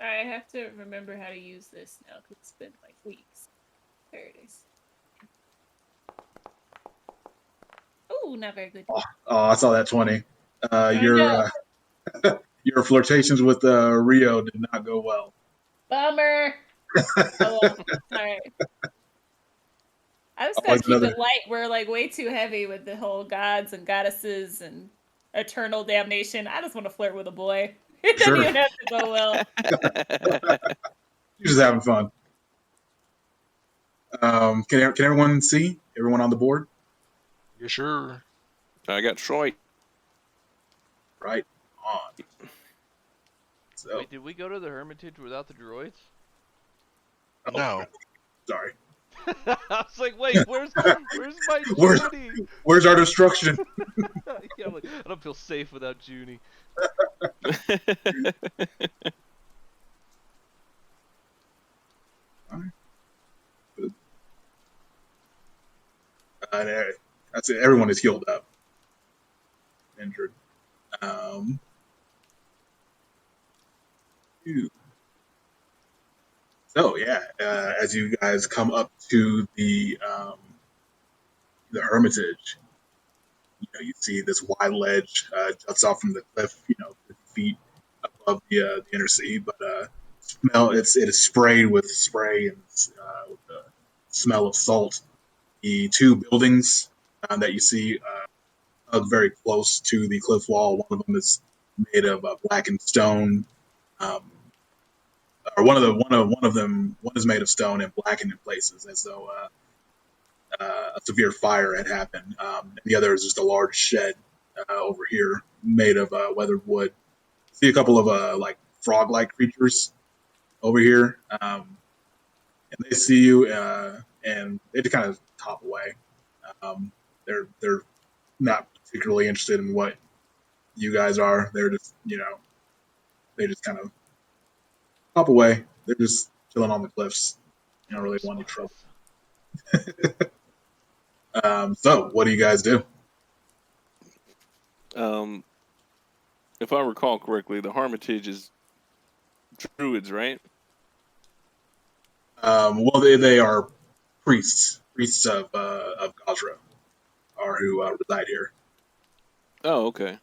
I have to remember how to use this now because it's been like weeks. There it is. Ooh, not very good. Oh, I saw that 20. I know. Your flirtations with Rio did not go well. Bummer. Oh, well. Alright. I just gotta Always keep another- it light. We're like way too heavy with the whole gods and goddesses and eternal damnation. I just want to flirt with a boy. It doesn't Sure. even have to go well. You're just having fun. Can everyone see? Everyone on the board? You sure? I got Troy. Right on. So, Wait, did we go to the Hermitage without the droids? oh, No. sorry. I was like, wait, where's my Where's- Junie? Where's our destruction? Yeah, I'm like, I don't feel safe without Junie. That's it. Everyone is healed up. Injured. Phew. So yeah, as you guys come up to the Hermitage, you see this wide ledge juts off from the cliff, 50 feet above the inner sea. But smell it is sprayed with spray and with the smell of salt. The two buildings that you see hug very close to the cliff wall. One of them is made of blackened stone. Um, or one is made of stone and blackened in places, as though a severe fire had happened. And the other is just a large shed over here made of weathered wood. See a couple of like frog-like creatures over here, and they see you, and they just kind of hop away. They're not particularly interested in what you guys are. They're just they just kind of hop away. They're just chilling on the cliffs. You don't really want any trouble. So what do you guys do? If I recall correctly, the Hermitage is druids, right? Well, they are priests of Gazra, are who reside here. Oh, okay.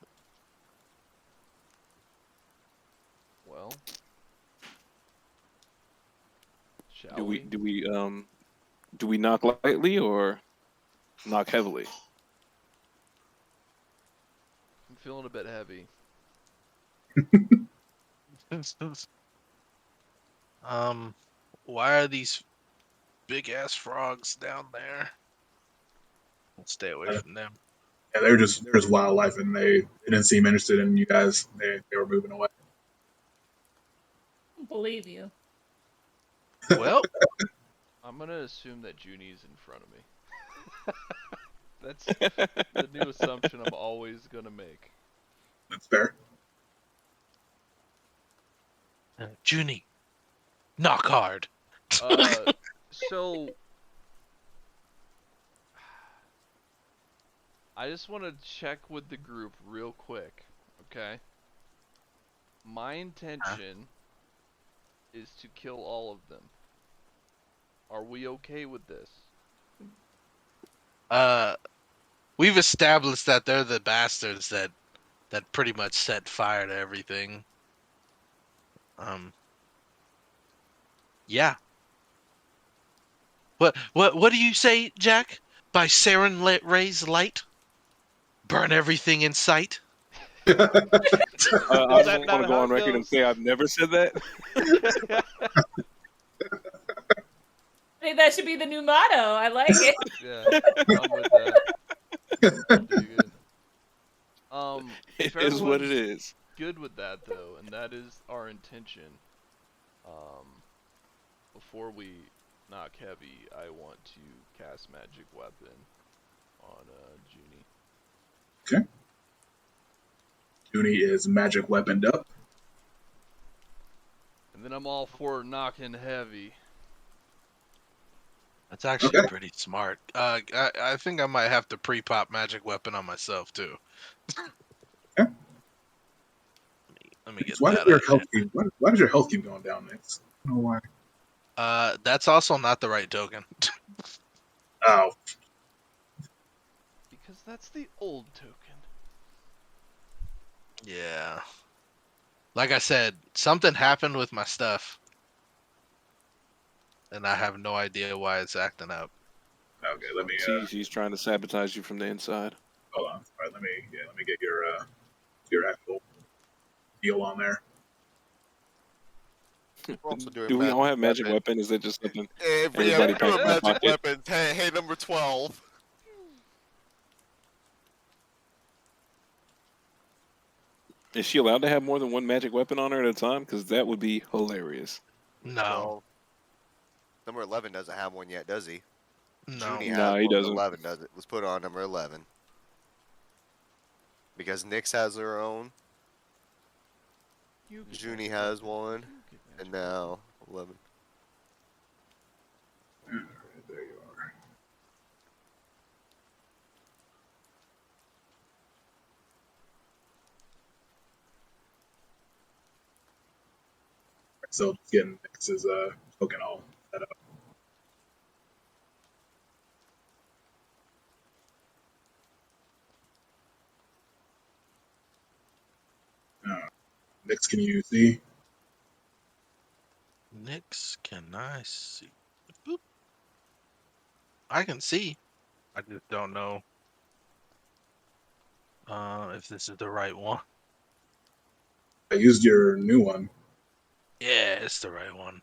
Well, shall Do we we? do we do we knock lightly or knock heavily? I'm feeling a bit heavy. Why are these big ass frogs down there? We'll stay away from them. Yeah, they're just wildlife, and they didn't seem interested in you guys. They were moving away. Believe you. Well, I'm gonna assume that Junie's in front of me. That's the new assumption I'm always gonna make. That's fair. Junie, knock hard. So I just want to check with the group real quick, Okay. My intention is to kill all of them. Are we okay with this? We've established that they're the bastards that pretty much set fire to everything. Yeah. What do you say, Jack? By Saren Ray's light, burn everything in sight. I Is want that to not go how on it record and goes? say I've never said that. I think that should be the new motto. I like it. Yeah, I'm with that. I dig it. It If is what it everyone's is. good with that though, and that is our intention, before we knock heavy, I want to cast magic weapon on Junie. Junie is magic weaponed up. And then I'm all for knocking heavy. That's actually Okay. pretty smart. I think I might have to pre-pop magic weapon on myself too. Okay. Let me get Why does that your out health keep? Why does your health keep going down, Nix? I don't know why. here. That's also not the right token. Oh, Because that's the old token. Yeah. Like I said, something happened with my stuff, and I have no idea why it's acting up. okay. Let me He's trying to sabotage you from the inside. hold on. All right, let me get your actual deal on there. We're also doing Do we all have magic weapon. weapon? Is that just something? Yeah, Everybody we're doing packs in magic pocket. weapons. Hey, number 12. Is she allowed to have more than one magic weapon on her at a time? Because that would be hilarious. No, Well, number 11 doesn't have one yet, does he? no. Junie No, has he one, but doesn't. 11 doesn't. Let's put it on number 11. Because Nyx has her own, You get Junie magic has weapon. one, You get and magic now 11. All right, there you are. So just getting Nix's token all set up. Nix, can you see? Nix, can I see? Boop. I can see. I just don't know if this is the right one. I used your new one. Yeah, it's the right one.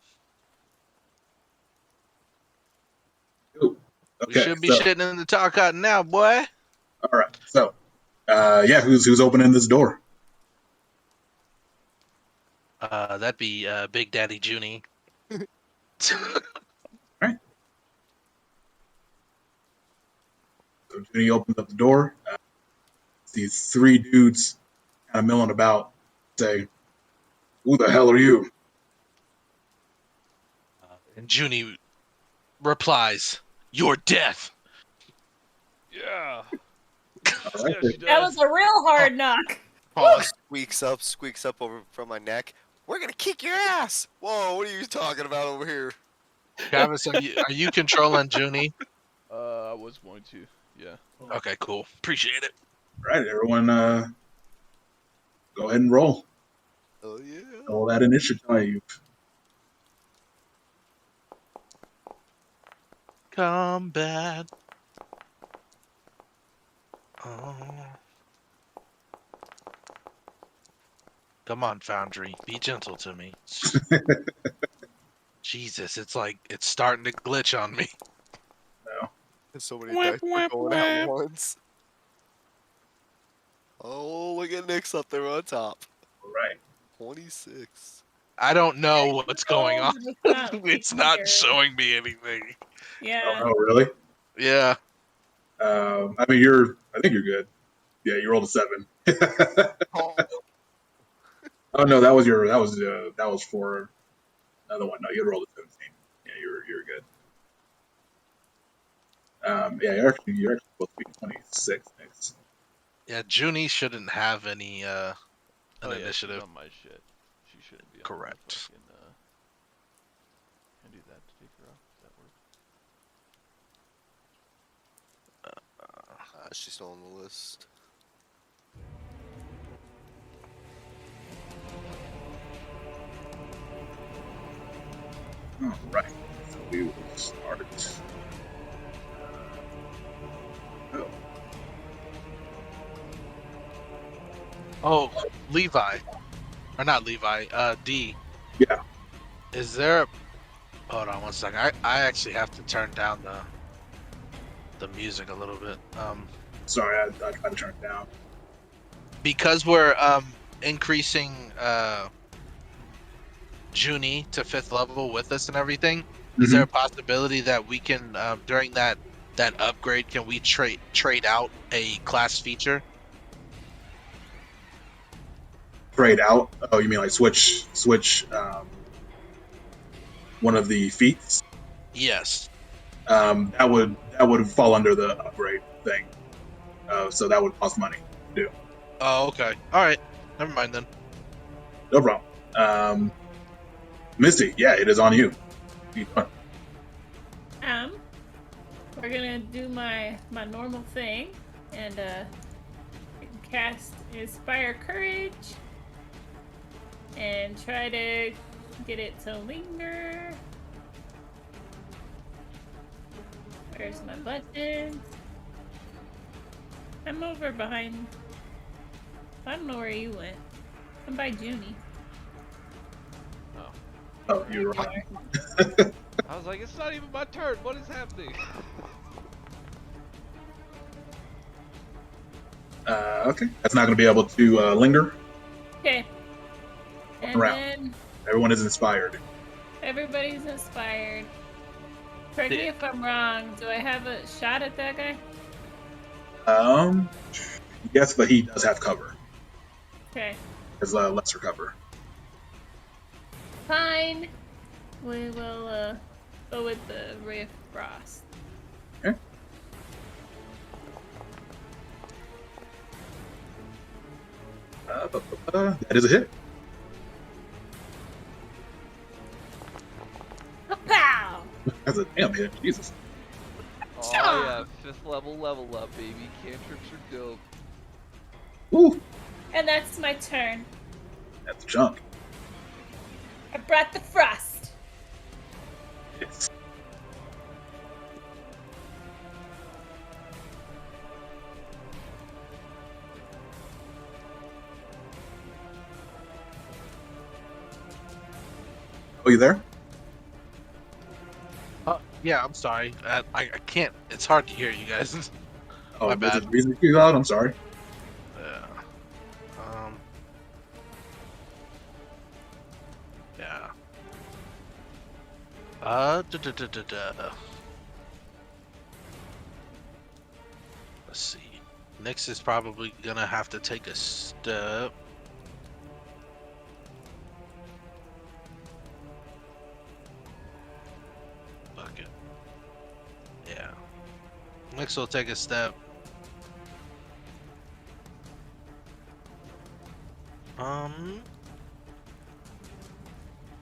Ooh, We okay, should be so shitting in the tar cotton now, boy. all right, so yeah, who's opening this door? That'd be Big Daddy Junie. Right. So Junie opens up the door. These three dudes kind of milling about. Say, "Who the hell are you?" And Junie replies, "Your death." Yeah. All right, Yeah, she That does. was a real hard knock. Paul squeaks up over from my neck. We're gonna kick your ass! Whoa, what are you talking about over here? Travis, are you controlling Junie? I was going to. Yeah. Okay, cool. Appreciate it. all right, everyone, go ahead and roll. Oh yeah. Roll that initiative. Combat. Oh. Come on, Foundry. Be gentle to me. Jesus, it's like it's starting to glitch on me. No. So many Whap, dice are whap, going at whap. once. Oh, look at Nyx up there on top. All right. 26. I don't know what's going on. It's not It's not weird. showing me anything. Yeah. Oh, really? Yeah. I think you're good. Yeah, you rolled a 7. Oh, Oh no, that was for another one. No, you rolled a 17. Yeah, you're good. Yeah, you're actually supposed to be 26 next. Yeah, Junie shouldn't have any an Oh, yeah, she's initiative. on my shit. She shouldn't be on Correct. the fucking, Can I do that to take her off? Does that work? She's still on the list. All right. So we will start. Oh, Oh, Levi, or not Levi? D. yeah. Is there? Hold on one second. I actually have to turn down the music a little bit. Sorry, I tried to turn it down. Because we're increasing Junie to 5th level with us and everything. Is there a possibility that we can during that upgrade can we trade out a class feature? Trade out? Oh, you mean like switch one of the feats? Yes. That would fall under the upgrade thing. So that would cost money to do. Oh, okay. All right. Never mind then. No problem. Misty, yeah, it is on you. What are you doing? We're gonna do my normal thing and cast Inspire Courage and try to get it to linger. Where's my buttons? I'm over behind. I don't know where you went. I'm by Junie. Oh, you're There right. you are. I was like, it's not even my turn. What is happening? Okay, that's not going to be able to linger. Okay. And Around. then Everyone is inspired. everybody's inspired. Correct me if I'm wrong. Do I have a shot at that guy? Yes, but he does have cover. Okay. Has lesser cover. Fine. We will go with the Ray of Frost. Okay. That is a hit. Pow! That's a damn hit. Jesus. Oh yeah, 5th level up, baby. Cantrips are dope. Ooh, And that's my turn. that's a chunk. I brought the frost. Yes. Oh, you there? Yeah, I'm sorry. I can't. It's hard to hear you guys. Oh, My there's bad. a reason you out. I'm sorry. Yeah. Yeah. Let's see. Nyx is probably gonna have to take a step. Fuck it. Yeah. Nyx will take a step.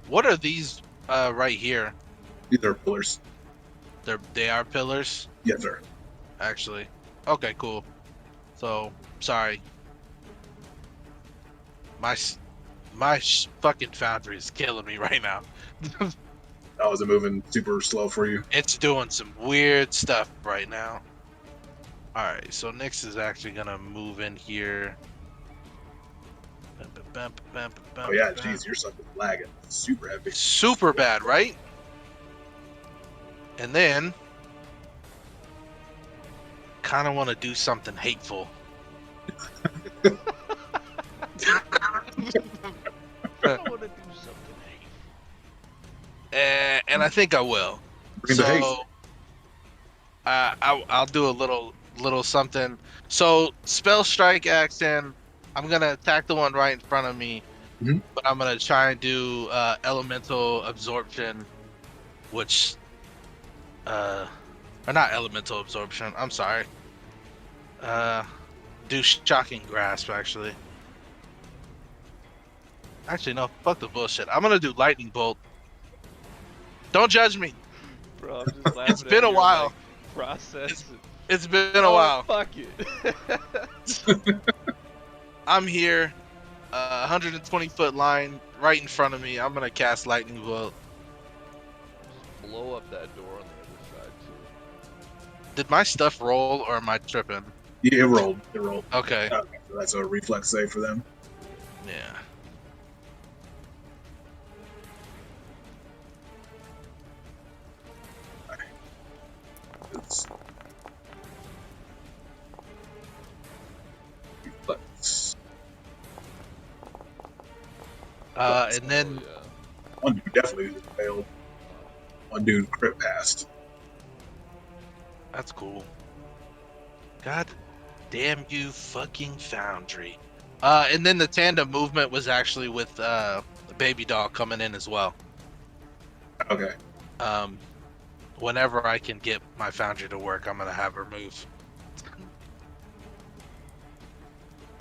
What are these right here? These are pillars. They are pillars, Yes, sir. actually. Okay, cool. So, sorry. My fucking foundry is killing me right now. Oh, is it moving super slow for you? It's doing some weird stuff right now. Alright, so Nyx is actually gonna move in here. Oh yeah, jeez, your stuff is lagging. Super heavy. Super bad, right? And then kind of want to do something hateful. I want to do something hateful. And I think I will. Bring the haste. So I'll do a little something. So spell strike action. I'm gonna attack the one right in front of me, Mhm. but I'm gonna try and do elemental absorption, which or not elemental absorption. I'm sorry. Do shocking grasp actually. Actually, no. Fuck the bullshit. I'm gonna do lightning bolt. Don't judge me. Bro, I'm just laughing. It's been at a your, while. Like, process. It's been a Oh, while. Fuck it. I'm here. 120-foot line right in front of me. I'm gonna cast lightning bolt. Just blow up that door on the other side too. Did my stuff roll or am I tripping? Yeah, it rolled. It rolled. Okay. So that's a reflex save for them. Yeah. It's reflex. And then Oh, yeah. One dude definitely failed. One dude crit passed. that's cool. God damn you, fucking Foundry. And then the tandem movement was actually with the baby doll coming in as well. Okay. Whenever I can get my Foundry to work, I'm gonna have her move.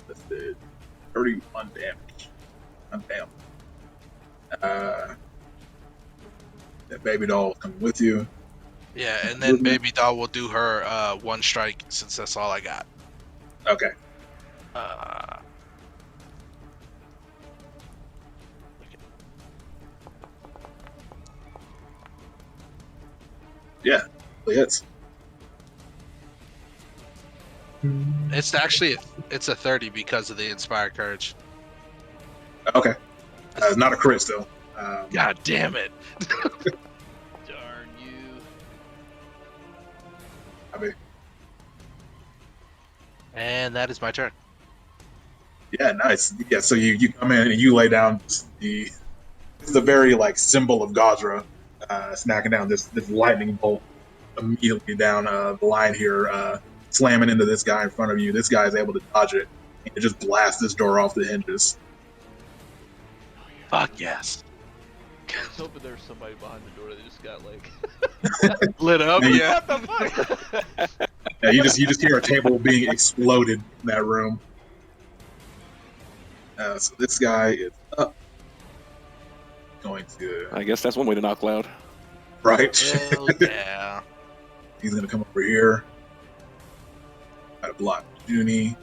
That's the 31 damage. Damn. That baby doll coming with you. Yeah, and then baby doll will do her one strike since that's all I got. Okay. Yeah, it hits. It's actually it's a 30 because of the inspired courage. Okay. It's not a crit still. God damn it! Darn you. I mean, And that is my turn. yeah, nice. Yeah, so you come in and you lay down the very like symbol of Gazra, snacking down this lightning bolt immediately down the line here, slamming into this guy in front of you. This guy is able to dodge it and it just blasts this door off the hinges. Fuck yes. I was hoping there was somebody behind the door that just got like. Lit up, Yeah, yeah. What the fuck? Yeah, you just hear a table being exploded in that room. So this guy is up. Going to I guess that's one way to knock loud. right. Hell yeah. He's gonna come over here. Got to block Junie.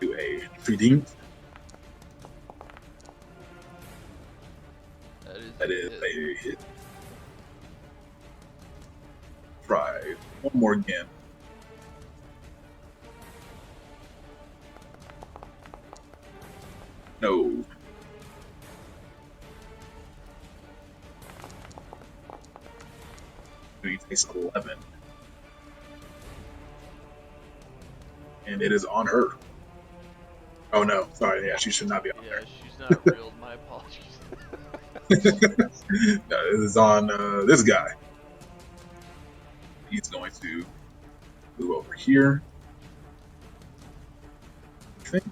Do a treating. That is a hit. Try one more again. No. He takes 11. And it is on her. Oh no, sorry, yeah, she should not be on Yeah, she's not real. My apologies. there. No, it is on this guy. He's going to move over here. I think.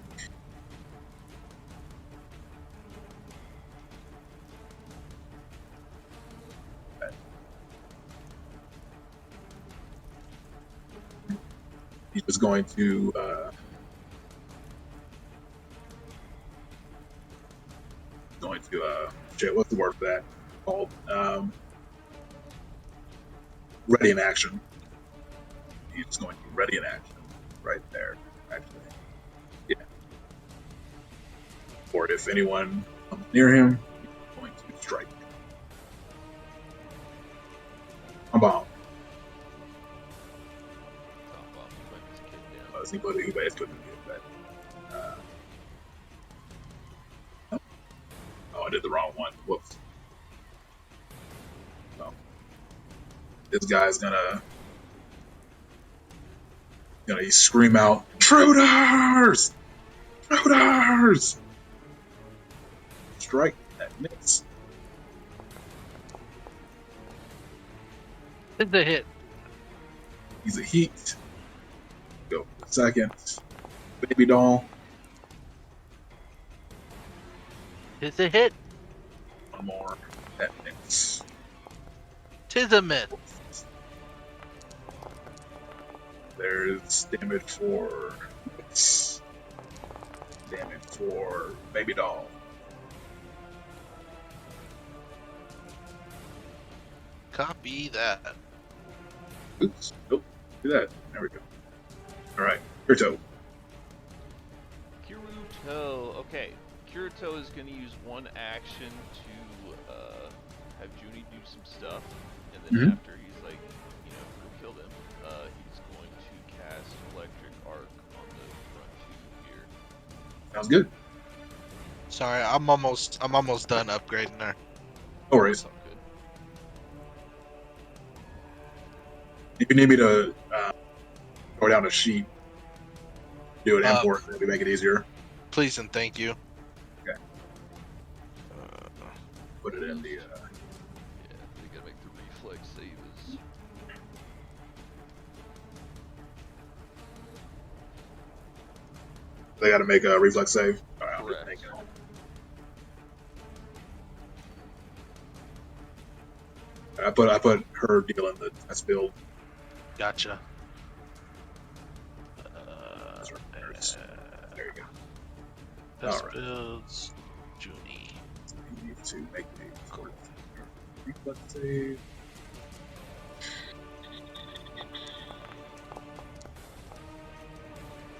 He's just going to shit, what's the word for that called? Ready in action. He's just going to be ready in action right there, actually. Yeah. Or if anyone comes near him, he's going to strike. I'm bomb. He basically that. Oh, I did the wrong one. Whoops. So, this guy's gonna scream out, "Intruders! Intruders!" Strike that miss. It's a hit. He's a heat. Go for the second. Baby doll. It's a hit. One more. That miss. 'Tis a miss. There's damage for damage for Baby Doll. Copy that. Oops. Nope. Do that. There we go. All right. Kirito. Kirito. Okay. Kirito is going to use one action to have Junie do some stuff, and then after he's like, killed him, he's going to cast Electric Arc on the front two here. Sounds good. Sorry, I'm almost done upgrading her. No worries. That's all good. If you need me to go down a sheet, do an import, maybe make it easier. Please and thank you. Okay. Put it in the. Yeah, they gotta make the reflex save. They got to make a reflex save. All right, I'll just Correct. make it. I put her deal in the test build. Gotcha. There you go. Test Alright. builds. Junie. You need to make a reflex save.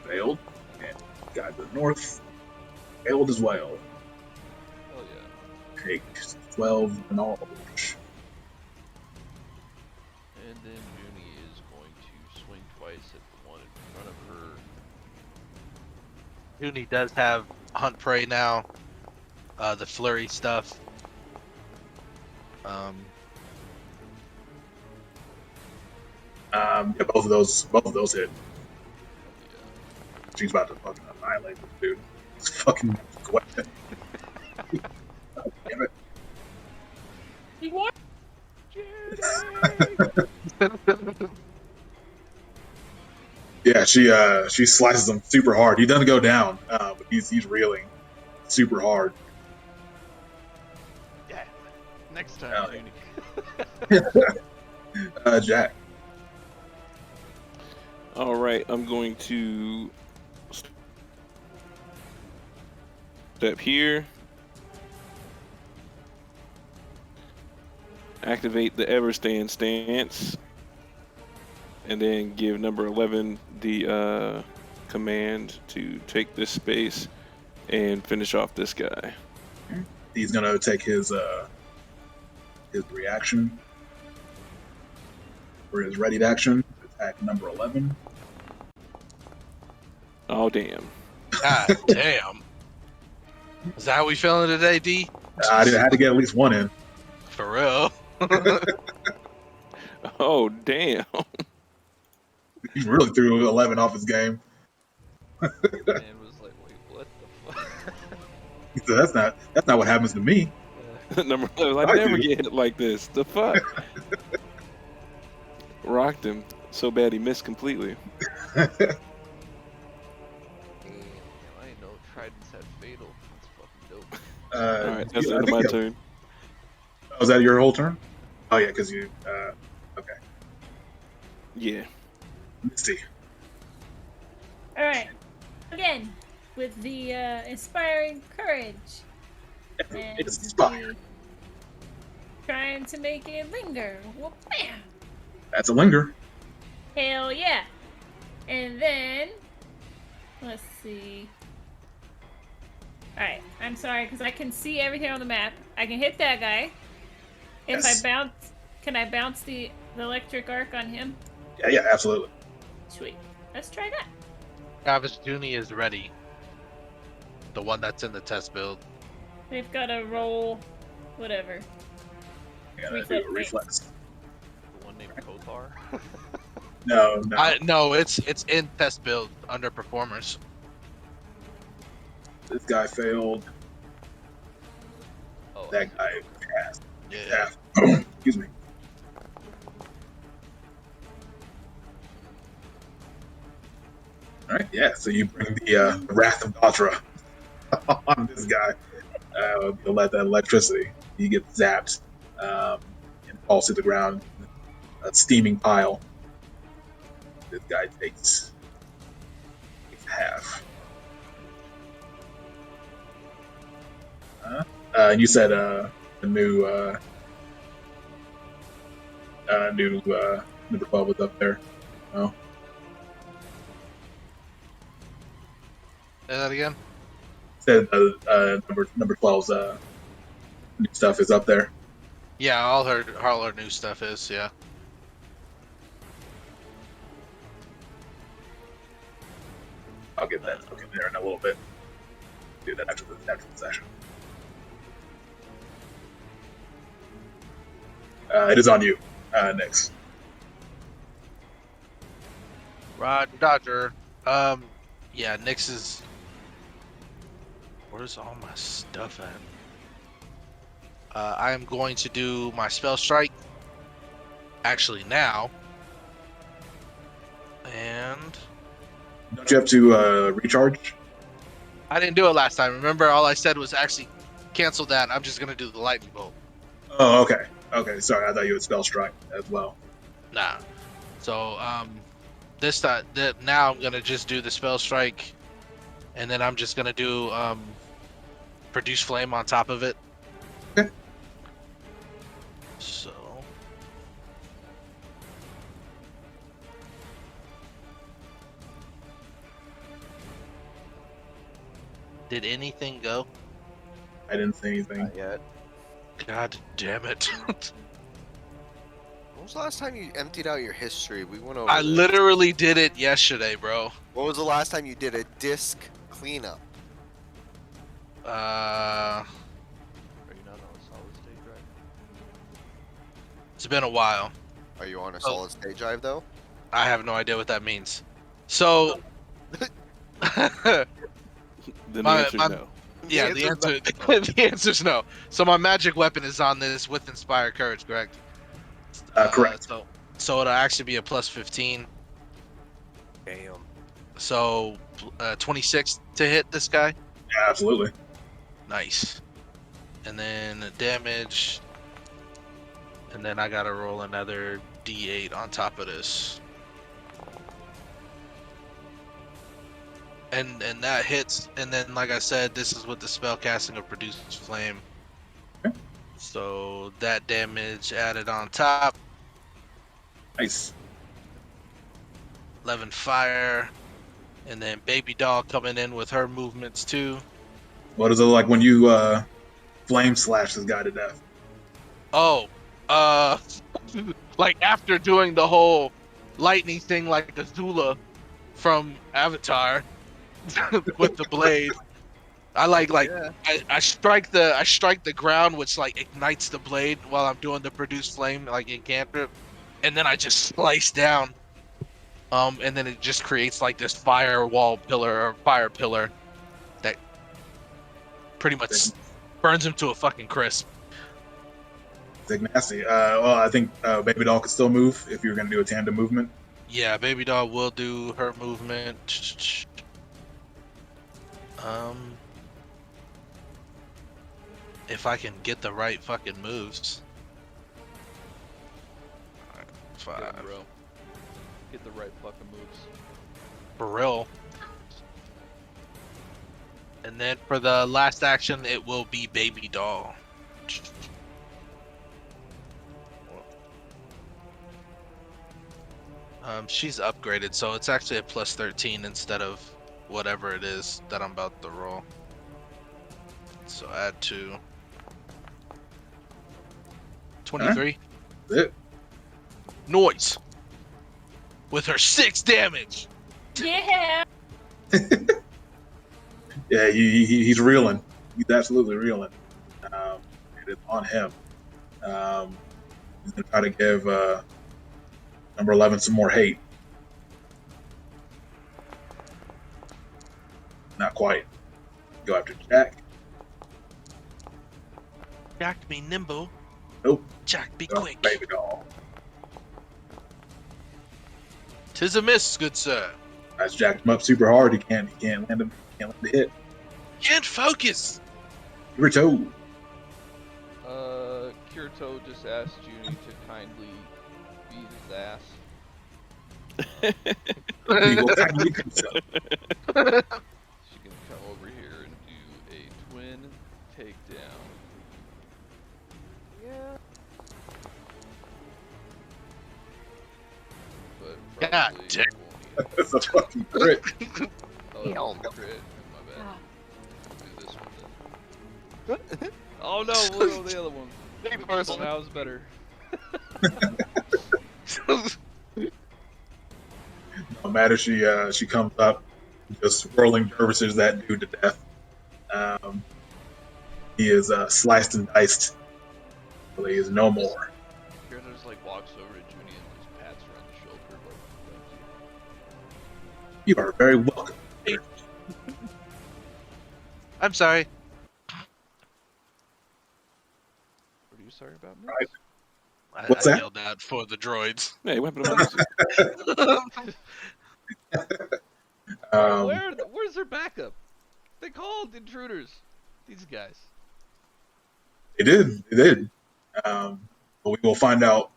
Failed. And guy to the north. Failed as well. Hell yeah. Take 12 and all. And then Junie is going to swing twice at the one in front of her. Junie does have Hunt Prey now. The flurry stuff. Yeah, both of those hit. Yeah. She's about to fucking annihilate this dude. It's fucking weapon. Oh, damn it. You want? Yeah, she slices him super hard. He doesn't go down, but he's reeling super hard. Yeah. Next time, Oh, Junie. Jack. All right, I'm going to step here, activate the Everstand stance, and then give number 11 the command to take this space and finish off this guy. He's gonna take his reaction for his readied action. Attack number 11. Oh, damn. God damn. Is that how we feeling today, D? I had to get at least one in. For real. Oh, damn. He really threw 11 off his game. Man was like, wait, what the fuck? He said, that's not what happens to me. Number 11, I never get hit like this. The fuck? Rocked him so bad he missed completely. I didn't know Tridents had fatal. That's fucking dope. All right, that's the I end of think my you- turn. Was that your whole turn? Oh yeah, because you. Okay. Yeah. Misty. All right. Again, with the inspiring courage. And It's inspired. trying to make it linger. Well, bam! That's a linger. Hell yeah! And then, let's see. Alright, I'm sorry, because I can see everything on the map. I can hit that guy. If Yes. I bounce, can I bounce the electric arc on him? Yeah, absolutely. Sweet. Let's try that. Travis Junie is ready. The one that's in the test build. They've got to roll, whatever. Yeah, that's a reflex. The one named Kothar. No. No, it's in test build under performers. This guy failed. Oh, That guy passed. Yeah. Excuse me. All right, yeah. So you bring the Wrath of Datra on this guy. You'll let that electricity. He gets zapped and falls to the ground. A steaming pile. This guy takes half. And you said the new number 12 was up there. Oh, Say that again. said number 12's new stuff is up there. Yeah, all her new stuff is, yeah. I'll get that. I'll get there in a little bit. Do that after the session. It is on you, Nix. Roger, Dodger. Yeah, Nyx is. Where's all my stuff at? I am going to do my spell strike. Actually, now. And Don't you have to recharge? I didn't do it last time. Remember, all I said was actually cancel that. I'm just gonna do the lightning bolt. Oh, okay. Okay, sorry. I thought you would spell strike as well. Nah. So this time, now I'm gonna just do the spell strike, and then I'm just gonna do produce flame on top of it. Okay. So. Did anything go? I didn't say anything. Not yet. God damn it. When was the last time you emptied out your history? We went over I this. literally did it yesterday, bro. When was the last time you did a disc cleanup? Are you not on a solid state drive? It's been a while. Are you on a solid state drive though? I have no idea what that means. So, Then My- the answer my- is no. yeah, the answer the answer's no. So my magic weapon is on this with Inspire Courage, correct? Correct. So it'll actually be a plus 15. Damn. So 26 to hit this guy. Yeah, absolutely. Nice. And then damage. And then I gotta roll another D8 on top of this. And that hits. And then, like I said, this is with the spell casting of Produce Flame. Okay. So that damage added on top. Nice. 11 fire. And then Baby Doll coming in with her movements too. What is it like when you flame slash this guy to death? Oh, like after doing the whole lightning thing like Azula from Avatar with the blade. I Yeah. I strike the ground, which like ignites the blade while I'm doing the produce flame like in cantrip, and then I just slice down, and then it just creates like this firewall pillar or fire pillar that pretty much burns him to a fucking crisp. It's nasty. Well, I think Baby Doll could still move if you're going to do a tandem movement. Yeah, Baby Doll will do her movement. If I can get the right fucking moves. Alright, Yeah, 5. bro. Get the right fucking moves. For real. And then for the last action, it will be Baby Doll. She's upgraded, so it's actually a plus 13 instead of whatever it is that I'm about to roll. So add 2. 23. That's it. Noise. With her 6 damage. Yeah. Yeah, he's reeling. He's absolutely reeling. It is on him. He's going to try to give number 11 some more hate. Not quite. Go after Jack. Jack be nimble. Nope. Jack be Go after quick. Baby Doll. 'Tis a miss, good sir. That's jacked him up super hard. He can't land him. Can't land the hit. Can't focus. You were told. Kirito just asked Junie to kindly beat his ass. He will kindly do so. She can come over here and do a twin takedown. God Probably damn. won't That's a fucking crit. even- Oh, Damn. it's a crit. My bad. Ah. Do this one then. Oh no, we'll go with the other one. Me Which personally. somehow is better. No matter, she comes up, just whirling dervishes that dude to death. He is sliced and diced. Well, he is no more. Kira just like walks over to Junie and just pats her on the shoulder like, thank You are very welcome. I'm sorry. What are you sorry about, Nick? Right. I What's that? yelled out for the droids. Hey, what happened to my music? Where's their backup? They called intruders. These guys. They did. But we will find out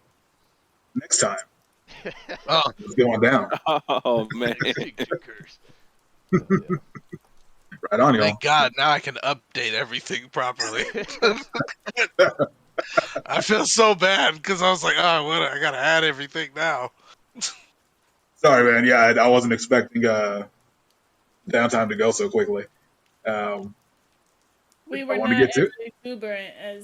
next time. Oh, What's going down? Oh man. Extinction curse. Yeah. Right on, y'all. thank God. Now I can update everything properly. I feel so bad because I was like, oh, what? I gotta add everything now. Sorry, man. Yeah, I wasn't expecting downtime to go so quickly. We I were wanna not get as to- exuberant as